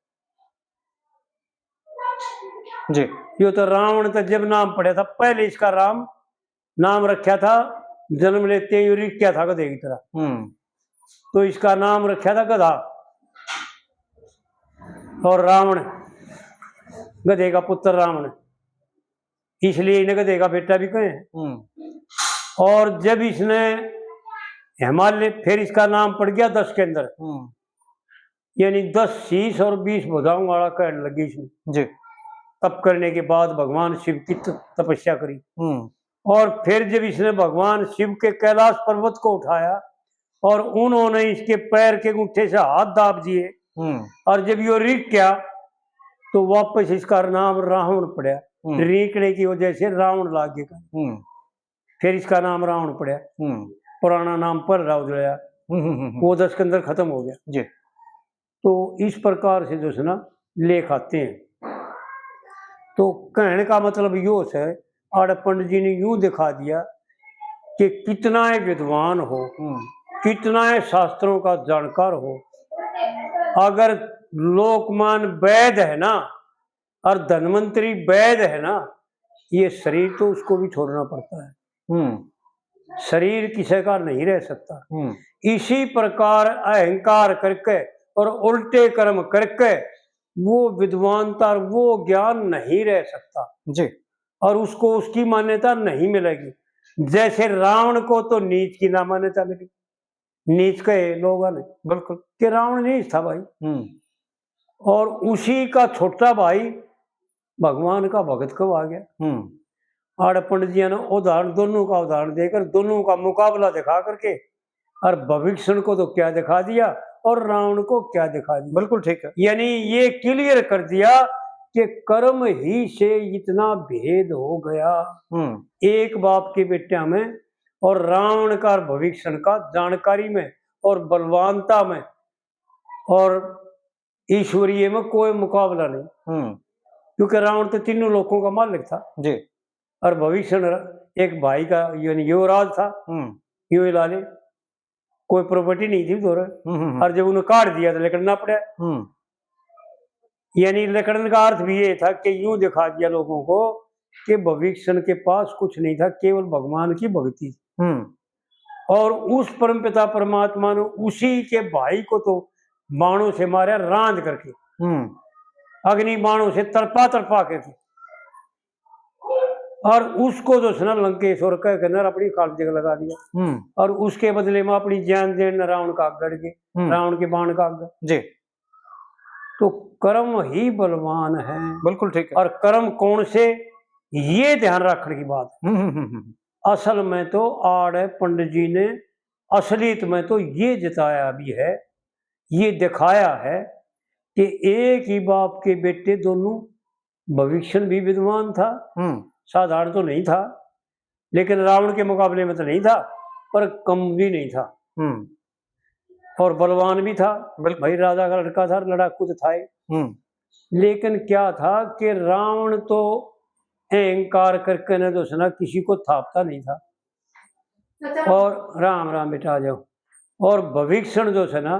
जी। यो तो रावण का जब नाम पड़ा था, पहले इसका राम नाम रखा था, जन्म लेते ही क्या था गधे की तरह, तो इसका नाम रखा था गधा। और रावण गधे का पुत्र रावण, इसलिए इन्हें गधे का बेटा भी कहे। और जब इसने हिमालय, फिर इसका नाम पड़ गया 10 के अंदर, यानी 10 शीश और 20 भुजाओं वाला कहने लगी इसमें जी। तप करने के बाद भगवान शिव की तपस्या करी, और फिर जब इसने भगवान शिव के कैलाश पर्वत को उठाया और उन्होंने इसके पैर के अंगूठे से हाथ दाब दिए, और जब ये रीक गया तो वापस इसका नाम रावण पड़ा। रीकने की वजह से रावण लाग गया, फिर इसका नाम रावण पड़ा। पुराना नाम पर रावजया, वो 10 के अंदर खत्म हो गया जी। तो इस प्रकार से जो है ना लेख आते हैं। तो कहने का मतलब यो है, आड़ पंडित जी ने यूं दिखा दिया कि कितना विद्वान हो, कितना शास्त्रों का जानकार हो, अगर लोकमान वैद्य है ना और धन्वंतरी वैद्य है ना, ये शरीर तो उसको भी छोड़ना पड़ता है। शरीर किसी का नहीं रह सकता। इसी प्रकार अहंकार करके और उल्टे कर्म करके वो विद्वानता, वो ज्ञान नहीं रह सकता जी, और उसको उसकी मान्यता नहीं मिलेगी। जैसे रावण को तो नीच की ना मान्यता मिली, नीच कहे लोगों ने बिल्कुल कि रावण नीच था भाई, और उसी का छोटा भाई भगवान का भगत कब आ गया। आड़ पंडित जी ने उदाहरण, दोनों का उदाहरण देकर, दोनों का मुकाबला दिखा करके, और भविष्य को तो क्या दिखा दिया और रावण को क्या दिखा दिया। बिल्कुल ठीक है, यानी ये क्लियर कर दिया कि कर्म ही से इतना भेद हो गया एक बाप के बेटा में, और रावण का भविष्य का जानकारी में और बलवानता में और ईश्वरीय में कोई मुकाबला नहीं। क्योंकि रावण तो तीनों लोगों का मालिक था जी, और भविष्य एक भाई का यानी युवराज था, यूं लाले कोई प्रॉपर्टी नहीं थी उधर, और जब उन्हें काट दिया तो लकड़ना पड़ा। यानी लकड़न का अर्थ भी ये था कि यूं दिखा दिया लोगों को कि भविष्य के पास कुछ नहीं था, केवल भगवान की भक्ति। और उस परमपिता परमात्मा ने उसी के भाई को तो बाणों से मारा, रांध करके, अग्नि बाणों से तरपा तरपा के थे, और उसको जो सुना लंकेश्वर कह नर अपनी काल जगह लगा दिया, और उसके बदले में अपनी जान देन रावण का गड़ के, रावण के बाण का जी। तो कर्म ही बलवान है, बिल्कुल ठीक है। और कर्म कौन से, ये ध्यान रखने की बात है। असल में तो आड़ पंडित जी ने असलियत में तो ये जताया भी है, ये दिखाया है कि एक ही बाप के बेटे दोनों। भविष्य भी विद्वान था, साधारण तो नहीं था, लेकिन रावण के मुकाबले में तो नहीं था, पर कम भी नहीं था, और बलवान भी था भाई, राजा का लड़का था, लड़ाकू तो था। लेकिन क्या था कि रावण तो अहंकार करके न तो सुना किसी को थापता नहीं था, और राम राम बेटा आ जाओ। और भविष्य जो है ना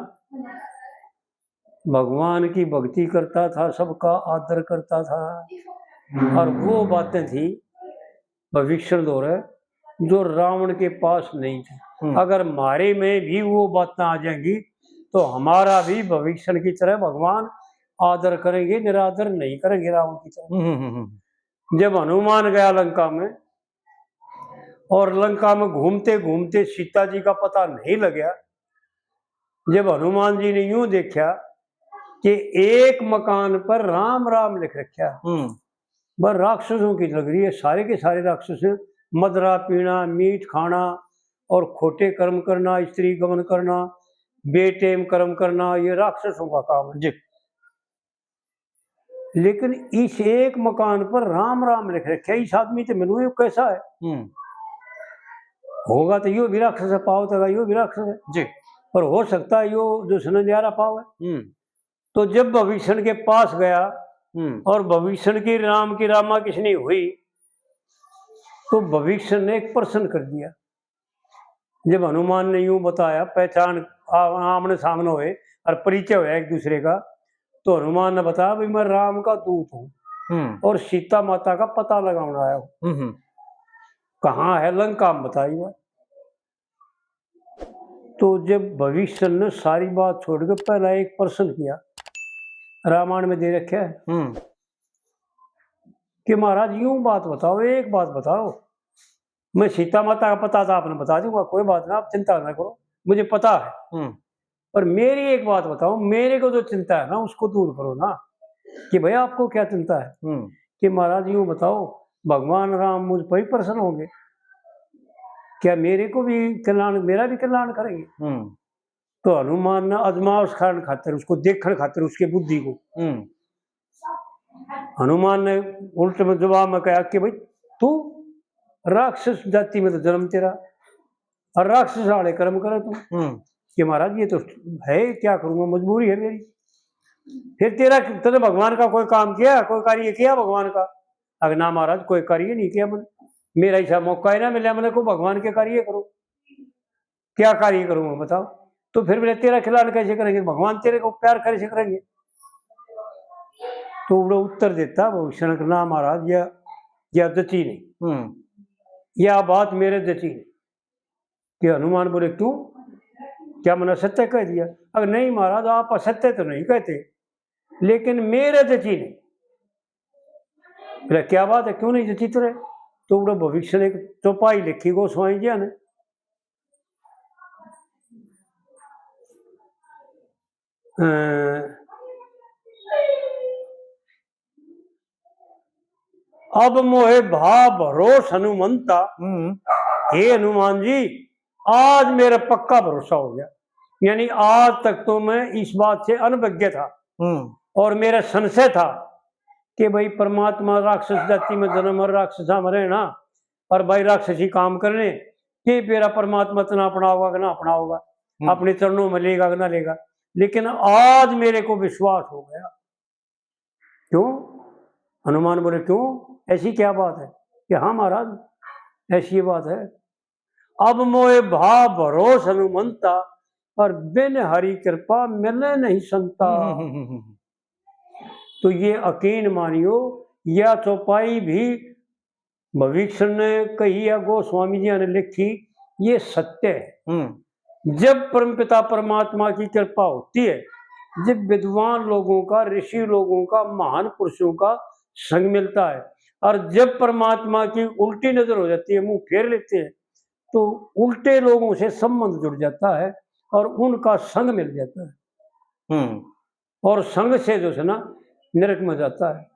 भगवान की भक्ति करता था, सबका आदर करता था, और वो बातें थी भविष्य दौरे जो रावण के पास नहीं थी। अगर हमारे में भी वो बातें आ जाएंगी तो हमारा भी भविष्य की तरह भगवान आदर करेंगे, निरादर नहीं करेंगे रावण की तरह। जब हनुमान गया लंका में, और लंका में घूमते घूमते सीता जी का पता नहीं लगा, जब हनुमान जी ने यूं देखा कि एक मकान पर राम राम लिख रखा, वह राक्षसों की लग रही है, सारे के सारे राक्षस, मदरा पीना, मीठ खाना और खोटे कर्म करना, स्त्री गमन करना, बेटेम कर्म करना, ये राक्षसों का काम है जी। लेकिन इस एक मकान पर राम राम लिख रखा, इस आदमी से मिलू कैसा है, होगा तो यो भी राक्षस है, पाव तक यो भी राक्षस है जी, पर हो सकता है यो जो सुनंदियारा पाव है। तो जब भविष्य के पास गया और भविष्य की रामा किसने हुई, तो भविष्य ने एक प्रश्न कर दिया। जब हनुमान ने यूं बताया, पहचान आमने सामने हुए और परिचय हुआ एक दूसरे का, तो हनुमान ने बताया भाई मैं राम का दूत हूँ और सीता माता का पता लगाने आया हूँ। कहाँ है लंका में बताइए। तो जब भविष्य ने सारी बात छोड़ के पहला एक प्रश्न किया, रामायण में दे रखे है कि महाराज यूं बात बताओ, एक बात बताओ, मैं सीता माता का पता था आपने बता दूंगा, कोई बात ना, आप चिंता ना करो, मुझे पता है, पर मेरी एक बात बताओ, मेरे को जो चिंता है ना उसको दूर करो ना। कि भाई आपको क्या चिंता है, कि महाराज यूं बताओ भगवान राम मुझ पर ही प्रसन्न होंगे, क्या मेरे को भी कल्याण, मेरा भी कल्याण करेंगे? तो हनुमान ने अजमावस खान खातिर, उसको देखने खातिर उसके बुद्धि को, हनुमान ने उल्टे में जवाब में कहा कि भाई तू राक्षस जाति में तो जन्म तेरा, और राक्षस वाले कर्म करे तू, कि महाराज ये तो है, क्या करूंगा, मजबूरी है मेरी। फिर तेरे भगवान का कोई काम किया, कोई कार्य किया भगवान का? अगर ना महाराज कोई कार्य नहीं किया मैंने, मेरा ऐसा मौका ही ना मिला मैंने को भगवान के कार्य करो, क्या कार्य करूंगा बताओ? तो फिर मेरे तेरा खिलाड़ कैसे करेंगे, भगवान तेरे को प्यार कैसे करेंगे? तो वो उत्तर देता भविष्य ना महाराज यह जची नहीं, यह बात मेरे जची नहीं। कि हनुमान बोले क्यों, क्या मैंने सत्य कह दिया? अगर नहीं महाराज आप असत्य तो नहीं कहते, लेकिन मेरे जची नहीं। बोला क्या बात है, क्यों नहीं जची तुरे? तो वो भविष्य ने चौपाई लिखी गोस्वामी जी ने, अब मोहे भा भरोस हनुमंता, हे हनुमान जी आज मेरा पक्का भरोसा हो गया। यानी आज तक तो मैं इस बात से अनभिज्ञ था और मेरा संशय था कि भाई परमात्मा राक्षस जाति में जन्म और राक्षसा में रहना और भाई राक्षसी काम करने, कि मेरा परमात्मा तना अपनाओगा कि ना अपनाओगा, अपने चरणों में लेगा कि ना लेगा। लेकिन आज मेरे को विश्वास हो गया। क्यों? हनुमान बोले क्यों, ऐसी क्या बात है? कि हाँ महाराज ऐसी बात है, अब मोए भा भरोस हनुमंता, और बिन हरि कृपा मिले नहीं संता। तो ये यकीन मानियो, यह चौपाई भी भविष्य ने कही या गोस्वामी जी ने लिखी, ये सत्य है। जब परमपिता परमात्मा की कृपा होती है, जब विद्वान लोगों का, ऋषि लोगों का, महान पुरुषों का संग मिलता है, और जब परमात्मा की उल्टी नजर हो जाती है, मुंह फेर लेते हैं, तो उल्टे लोगों से संबंध जुड़ जाता है और उनका संग मिल जाता है, और संग से जो है ना नरक में जाता है।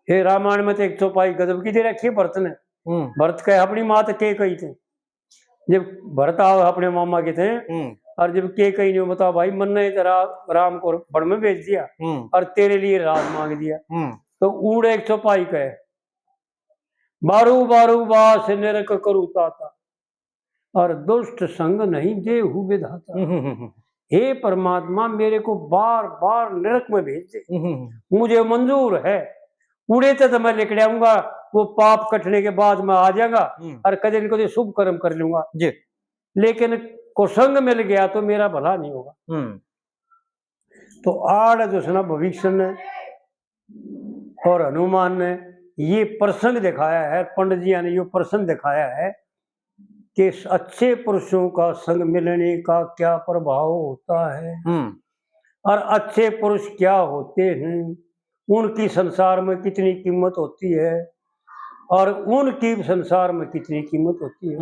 हे रामायण में तो एक चौपाई गजब की दे रखी है भरत ने। भरत कहे अपनी मात के कही थे, जब भरत आओ अपने मामा के थे, और जब के कही नहीं बताओ भाई मन ने राम को बड़ में भेज दिया और तेरे लिए राज मांग दिया। तो ऊड़ एक चौपाई कहे, बारू बारू बास नरक करूता था, और दुष्ट संग नहीं देहु विधाता। हे परमात्मा मेरे को बार बार नरक में भेज दे, मुझे मंजूर है, उड़े तो मैं लेकर आऊंगा, वो पाप कटने के बाद मैं आ जाऊंगा और कदे न कदे शुभ कर्म कर लूंगा जी। लेकिन कुसंग मिल गया तो मेरा भला नहीं होगा। तो आड़ जो है ना भविष्य ने और हनुमान ने ये प्रसंग दिखाया है, पंडित जी ने ये प्रसंग दिखाया है कि अच्छे पुरुषों का संग मिलने का क्या प्रभाव होता है, और अच्छे पुरुष क्या होते हैं, उनकी संसार में कितनी कीमत होती है, और उनकी संसार में कितनी कीमत होती है।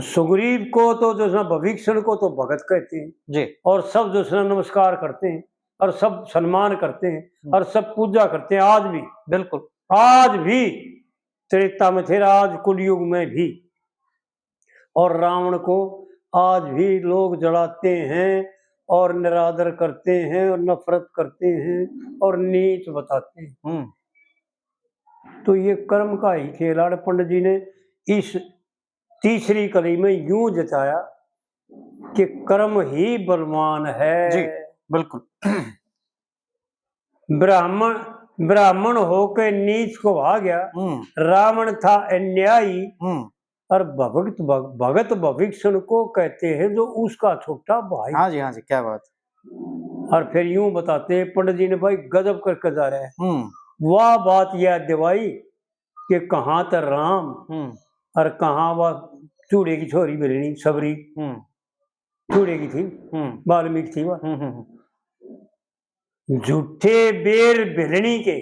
सुग्रीव को तो जो है भविष्य को तो भगत कहते हैं जी, और सब जो है नमस्कार करते हैं और सब सम्मान करते हैं और सब पूजा करते हैं। आज भी, बिल्कुल आज भी त्रेता में थे, आज कुलयुग में भी, और रावण को आज भी लोग जलाते हैं और निरादर करते हैं और नफरत करते हैं और नीच बताते हैं। तो ये कर्म का ही खेल है। पंडित जी ने इस तीसरी कड़ी में यूं जताया कि कर्म ही बलवान है जी, बिल्कुल। ब्राह्मण होकर नीच को आ गया, रावण था अन्यायी, और भगत भविष्य को कहते हैं जो उसका छोटा भाई। हाँ जी क्या बात। और फिर यूं बताते हैं पंडित जी ने, भाई गजब करके जा रहे हैं। वह बात यह दिवाई कि कहाँ था राम और कहाँ वह चूड़े की छोरी मिलनी सबरी, चूड़े की थी, वाल्मीकि थी वह। झूठे बेर भिलनी के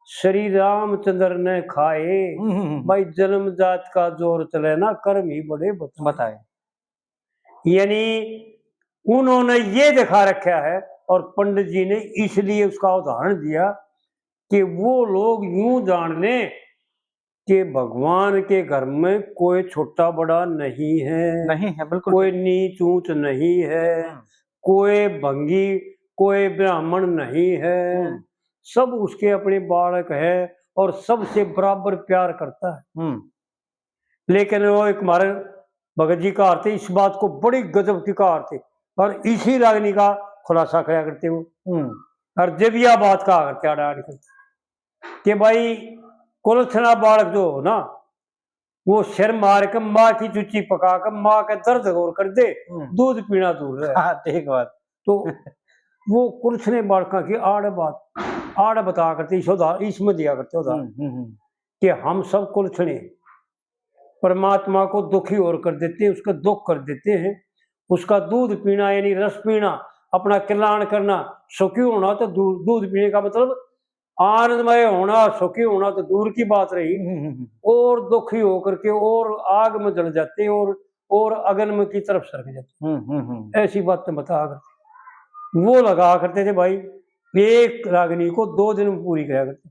श्री रामचंद्र ने खाए, भाई जन्म जात का जोर चले ना कर्म ही बड़े बताए। यानी उन्होंने ये दिखा रखा है, और पंडित जी ने इसलिए उसका उदाहरण दिया कि वो लोग यूं जान लें कि भगवान के घर में कोई छोटा बड़ा नहीं है, नहीं है, बिल्कुल कोई ठीक। नीच ऊंच नहीं है, हम्म, कोई भंगी कोई ब्राह्मण नहीं है, हम्म, सब उसके अपने बालक है और सबसे बराबर प्यार करता है। हम्म, लेकिन वो एक हमारे भगत जी कहा थे, इस बात को बड़ी गजब की कहा थे और इसी रागनी का खुलासा किया करते हो हम्म, और जब यह बात कहा करते आड़ कि भाई कुलथना बालक जो हो ना, वो सिर मार के माँ की चुच्ची पका कर माँ का दर्द गौर कर दे, दूध पीना दूर रहे। हाँ ठीक बात। तो वो कुलथने बालका की आड़ बता करते इसमें दिया करते उदाहरण कि हम सब कुलथने परमात्मा को दुखी और कर देते हैं, उसका दुख कर देते हैं, उसका दूध पीना यानी रस पीना, अपना कल्याण करना, सुखी होना तो दूध पीने का मतलब आनंदमय होना, सुखी होना तो दूर की बात रही, और दुखी होकर के और आग में जल जाते हैं और अगन में की तरफ सरक जाते। ऐसी बातें बता करते वो लगा करते थे भाई, एक रागनी को 2 दिन में पूरी किया करते।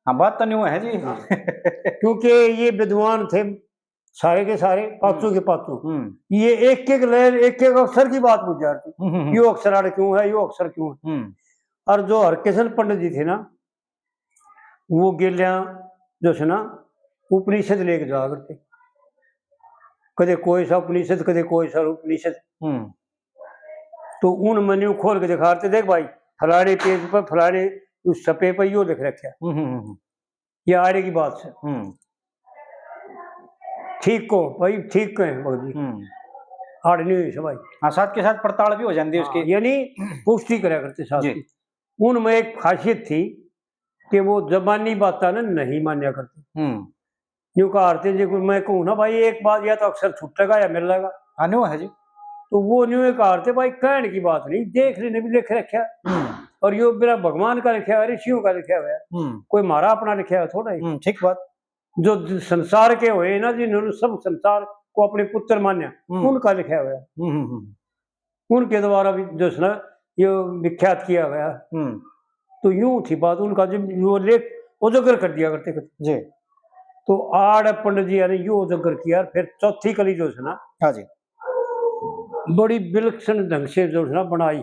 हाँ बात तो नहीं हुआ है जी। क्योंकि ये विद्वान थे सारे के सारे, पांचों के पांचों, ये एक एक लहर एक एक अक्षर की बात पूछ जाती, यो अक्षर आड़ क्यों है, यो अक्षर क्यों है। और जो हरकिशन पंडित जी थे ना, वो गेलिया जो है ना उपनिषद लेके जा करते, कदे कोई सा उपनिषद कदे कोई सा उपनिषद, तो उन मेन्यू खोल के दिखाते, देख भाई फलाने पेज पर फलाने उस सपे पर यो लिख रखा है, ये आड़े की बात से ठीक को भाई, ठीक कहें भगत जी, आड़ नहीं हुई भाई। हाँ साथ के साथ पड़ताल भी हो जाती है उसकी, यानी पुष्टि करा करते साथ की। उनमें एक खासियत थी कि वो जबानी बात ना नहीं मान्या करते, यूं कहते जी मैं कहूँ ना भाई एक बात, या तो अक्षर छूटेगा या मिल जाएगा, हाँ है जी, तो वो न्यू कहते भाई कहने की बात नहीं, देख लेने भी लिख रखा, और यो मेरा भगवान का लिखा है, ऋषियों का लिखा हुआ है, कोई मारा अपना लिखा है थोड़ा ही। ठीक बात। जो संसार के हुए ना जिन्होंने सब संसार को अपने पुत्र मान्या, उनका लिखा हुआ है, उनके द्वारा भी जो है ना ये विख्यात किया गया। तो यूं थी बात, उनका जब वो लेख उजागर कर दिया करते जी। तो आड़ पंडित जी ने यो उजागर किया, फिर चौथी कली जो है ना, हाँ जी, बड़ी विलक्षण ढंग से जो है ना बनाई।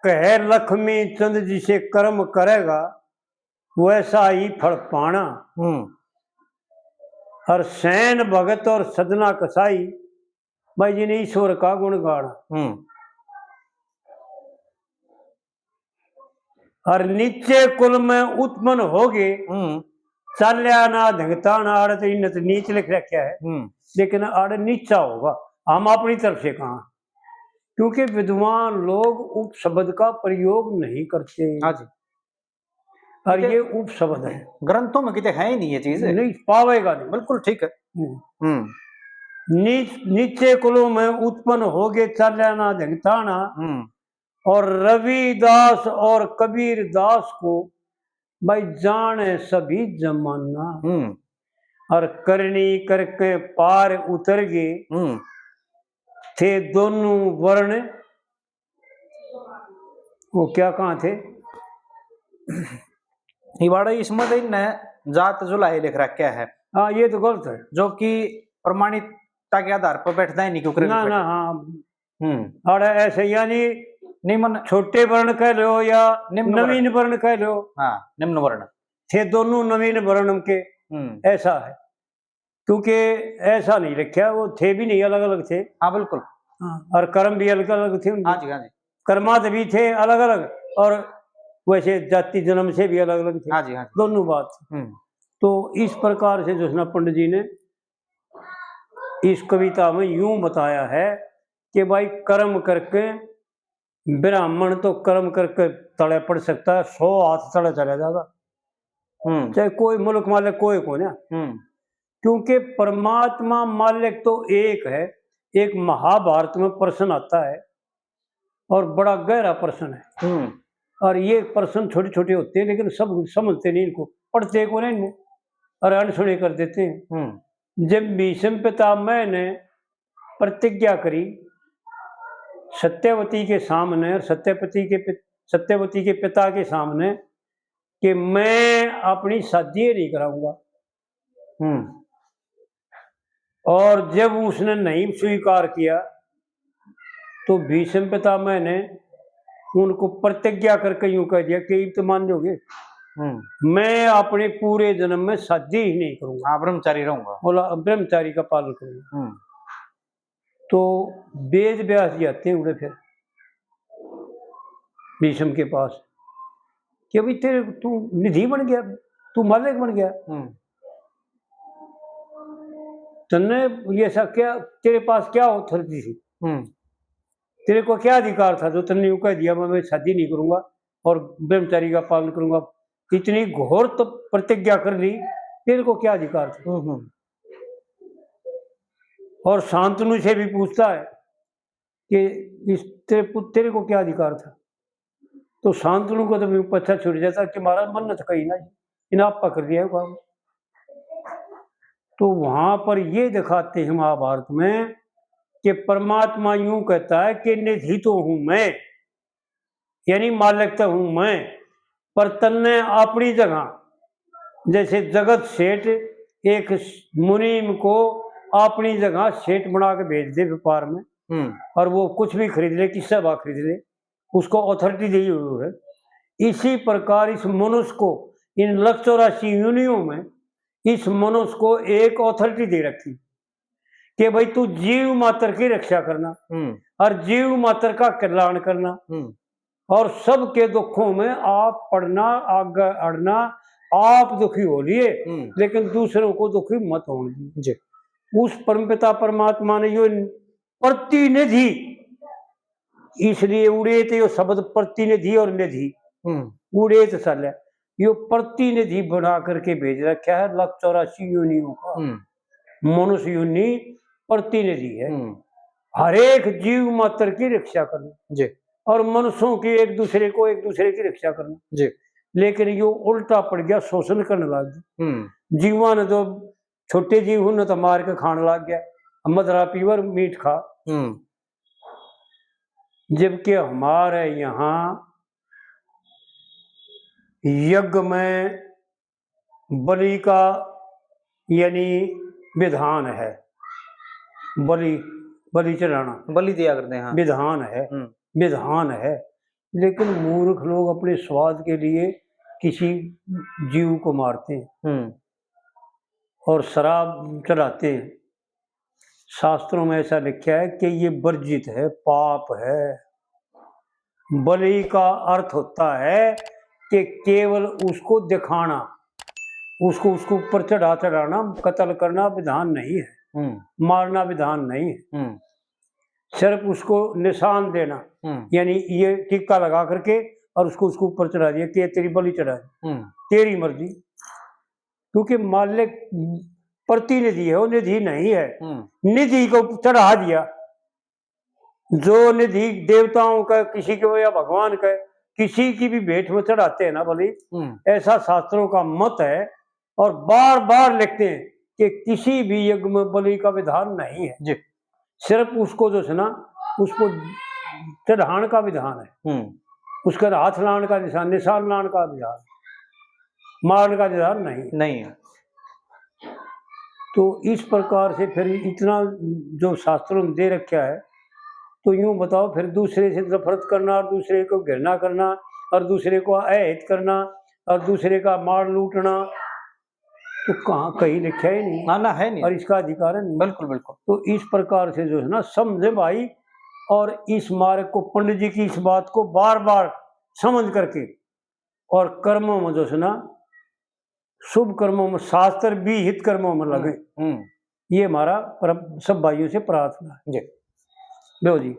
कह लक्ष्मी चंद जिसे कर्म करेगा वैसा ही फल पाना, और सैन भगत और सदना कसाई भाई जिन्हें ईश्वर का गुण गाना, और नीचे कुल में उत्पन्न होगे चाल्या ना धगता ना, आड़ तो इन्हें तो नीच लिख रखा है, लेकिन आड़ नीचा होगा, हम अपनी तरफ से कहा, क्योंकि विद्वान लोग उपशब्द का प्रयोग नहीं करते। हाँ जी, और ये उपशब्द है, ग्रंथों में कितने है ही नहीं ये चीज, नहीं पावेगा नहीं, बिल्कुल ठीक है। नीचे कुलों में उत्पन्न होगे चाल्याना धगताना, और रविदास और कबीर दास को भाई जाने सभी जमाना, और करनी करके पार उतर गए थे दोनों वर्ण, वो क्या कहा थे इसमें जात जुलाई लिख रखा है। हाँ ये तो गलत है, जो कि प्रमाणिकता के आधार पर बैठता ही नहीं, क्योंकि ना ना हाँ और ऐसे यानी निम्न छोटे वर्ण कह लो या नवीन वर्ण कह लो, हाँ निम्न वर्ण थे दोनों नवीन वर्ण के, ऐसा है, क्योंकि ऐसा नहीं रखा, वो थे भी नहीं, अलग अलग थे। हाँ बिल्कुल, और कर्म भी अलग अलग थे उनके। हाँ जी हाँ जी, कर्मात भी थे अलग अलग, और वैसे जाति जन्म से भी अलग अलग थे। हाँ जी हाँ जी, दोनों बात। तो इस प्रकार से जो है ना पंडित जी ने इस कविता में यूं बताया है कि भाई कर्म करके ब्राह्मण तो कर्म करके तड़े पड़ सकता है, 100 हाथ तड़े चला जाएगा, चाहे कोई मुल्क मालिक कोई को ना, क्योंकि परमात्मा मालिक तो एक है। एक महाभारत में प्रश्न आता है और बड़ा गहरा प्रश्न है, और ये प्रश्न छोटे छोटे होते हैं लेकिन सब समझते नहीं इनको, पढ़ते को नहीं और अनसुने कर देते हैं। जब भीष्म पितामह ने प्रतिज्ञा करी सत्यवती के सामने और सत्यवती के पिता के सामने कि मैं अपनी शादी नहीं कराऊंगा। और जब उसने नहीं स्वीकार किया तो भीष्म पितामह ने उनको प्रतिज्ञा करके यूं कह दिया कि तो मान लोगे, मैं अपने पूरे जन्म में शादी ही नहीं करूंगा। हाँ, ब्रह्मचारी रहूंगा। बोला ब्रह्मचारी का पालन करूंगा। तो वेद व्यास जी आते उड़े फिर भीष्म के पास कि भाई तेरे तू निधि बन गया, तू मालिक बन गया, तन्ने ये ऐसा क्या, तेरे पास क्या अथॉरिटी थी, तेरे को क्या अधिकार था जो तन्ने यूं कह दिया मैं शादी नहीं करूंगा और ब्रह्मचारी का पालन करूंगा, इतनी घोर तो प्रतिज्ञा कर ली, तेरे को क्या अधिकार था। और शांतनु से भी पूछता है कि इस तेरे को क्या अधिकार था। तो शांतनु को तो पता छूट जाता कि महाराज मन्नत कही ना, इन आप पकड़ दिया काम। तो वहां पर ये दिखाते हैं महाभारत में कि परमात्मा यूं कहता है कि निधि तो हूं मैं, यानी मालिक तो हूं मैं, पर तन्ने अपनी जगह, जैसे जगत सेठ एक मुनीम को अपनी जगह सेठ बना के भेज दे व्यापार में, और वो कुछ भी खरीद ले, किससे बा खरीद ले, उसको अथॉरिटी दी हुई है। इसी प्रकार इस मनुष्य को इन 184 यूनियों में इस मनुष्य को एक अथॉरिटी दे रखी कि भाई तू जीव मात्र की रक्षा करना और जीव मात्र का कल्याण करना और सबके दुखों में आप पड़ना, आगे अड़ना, आप दुखी हो लिए लेकिन दूसरों को दुखी मत होने दीजिए। उस परमपिता परमात्मा ने यो प्रतिनिधि, इसलिए उड़ेत यो शब्द प्रतिनिधि और निधि उड़ेत साल यो प्रतिनिधि बना करके भेज रखा है 184 यूनियों का। मनुष्य यूनि प्रतिनिधि है, हर एक जीव मात्र की रक्षा करना जी, और मनुष्यों की एक दूसरे की रक्षा करना जी। लेकिन यो उल्टा पड़ गया, शोषण करने लग गया। जीवा ने तो छोटे जीव न तो मार के खाने लग गया, मदरा पीवर मीट खा। जबकि हमारे यहाँ यज्ञ में बलि का यानी विधान है, बलि चढ़ाना, बलि दिया करते हैं, विधान है। लेकिन मूर्ख लोग अपने स्वाद के लिए किसी जीव को मारते हैं और शराब चढ़ाते हैं। शास्त्रों में ऐसा लिखा है कि ये वर्जित है, पाप है। बलि का अर्थ होता है कि केवल उसको दिखाना, उसको ऊपर चढ़ाना, कत्ल करना विधान नहीं है, मारना विधान नहीं है। सिर्फ उसको निशान देना, यानी ये टिक्का लगा करके और उसको ऊपर चढ़ा दिया कि तेरी बलि चढ़ा, तेरी मर्जी, क्योंकि मालिक प्रतिनिधि है, वो निधि नहीं है। निधि को चढ़ा दिया, जो निधि देवताओं का, किसी के या भगवान का, किसी की भी भेंट में चढ़ाते हैं ना बलि, ऐसा शास्त्रों का मत है। और बार बार लिखते हैं कि किसी भी यज्ञ में बलि का विधान नहीं है जी, सिर्फ उसको जो है ना, उसको चढ़ाने का विधान है, उसका हाथ लाने का निशान लाने का विधान, मारने का विधान नहीं है। तो इस प्रकार से फिर इतना जो शास्त्रों में दे रखा है, तो यूं बताओ फिर दूसरे से नफरत करना और दूसरे को घृणा करना और दूसरे को अहित करना और दूसरे का मार लूटना, तो कहाँ कहीं लिखा ही नहीं, ना है नहीं, और इसका अधिकार नहीं। बिल्कुल बिल्कुल। तो इस प्रकार से जो है ना समझे भाई, और इस मार्ग को, पंडित जी की इस बात को बार बार समझ करके और कर्मों में जो है ना, शुभ कर्मों में, शास्त्र भी हित कर्मों में लगे, ये हमारा सब भाइयों से प्रार्थना है जी। लो जी।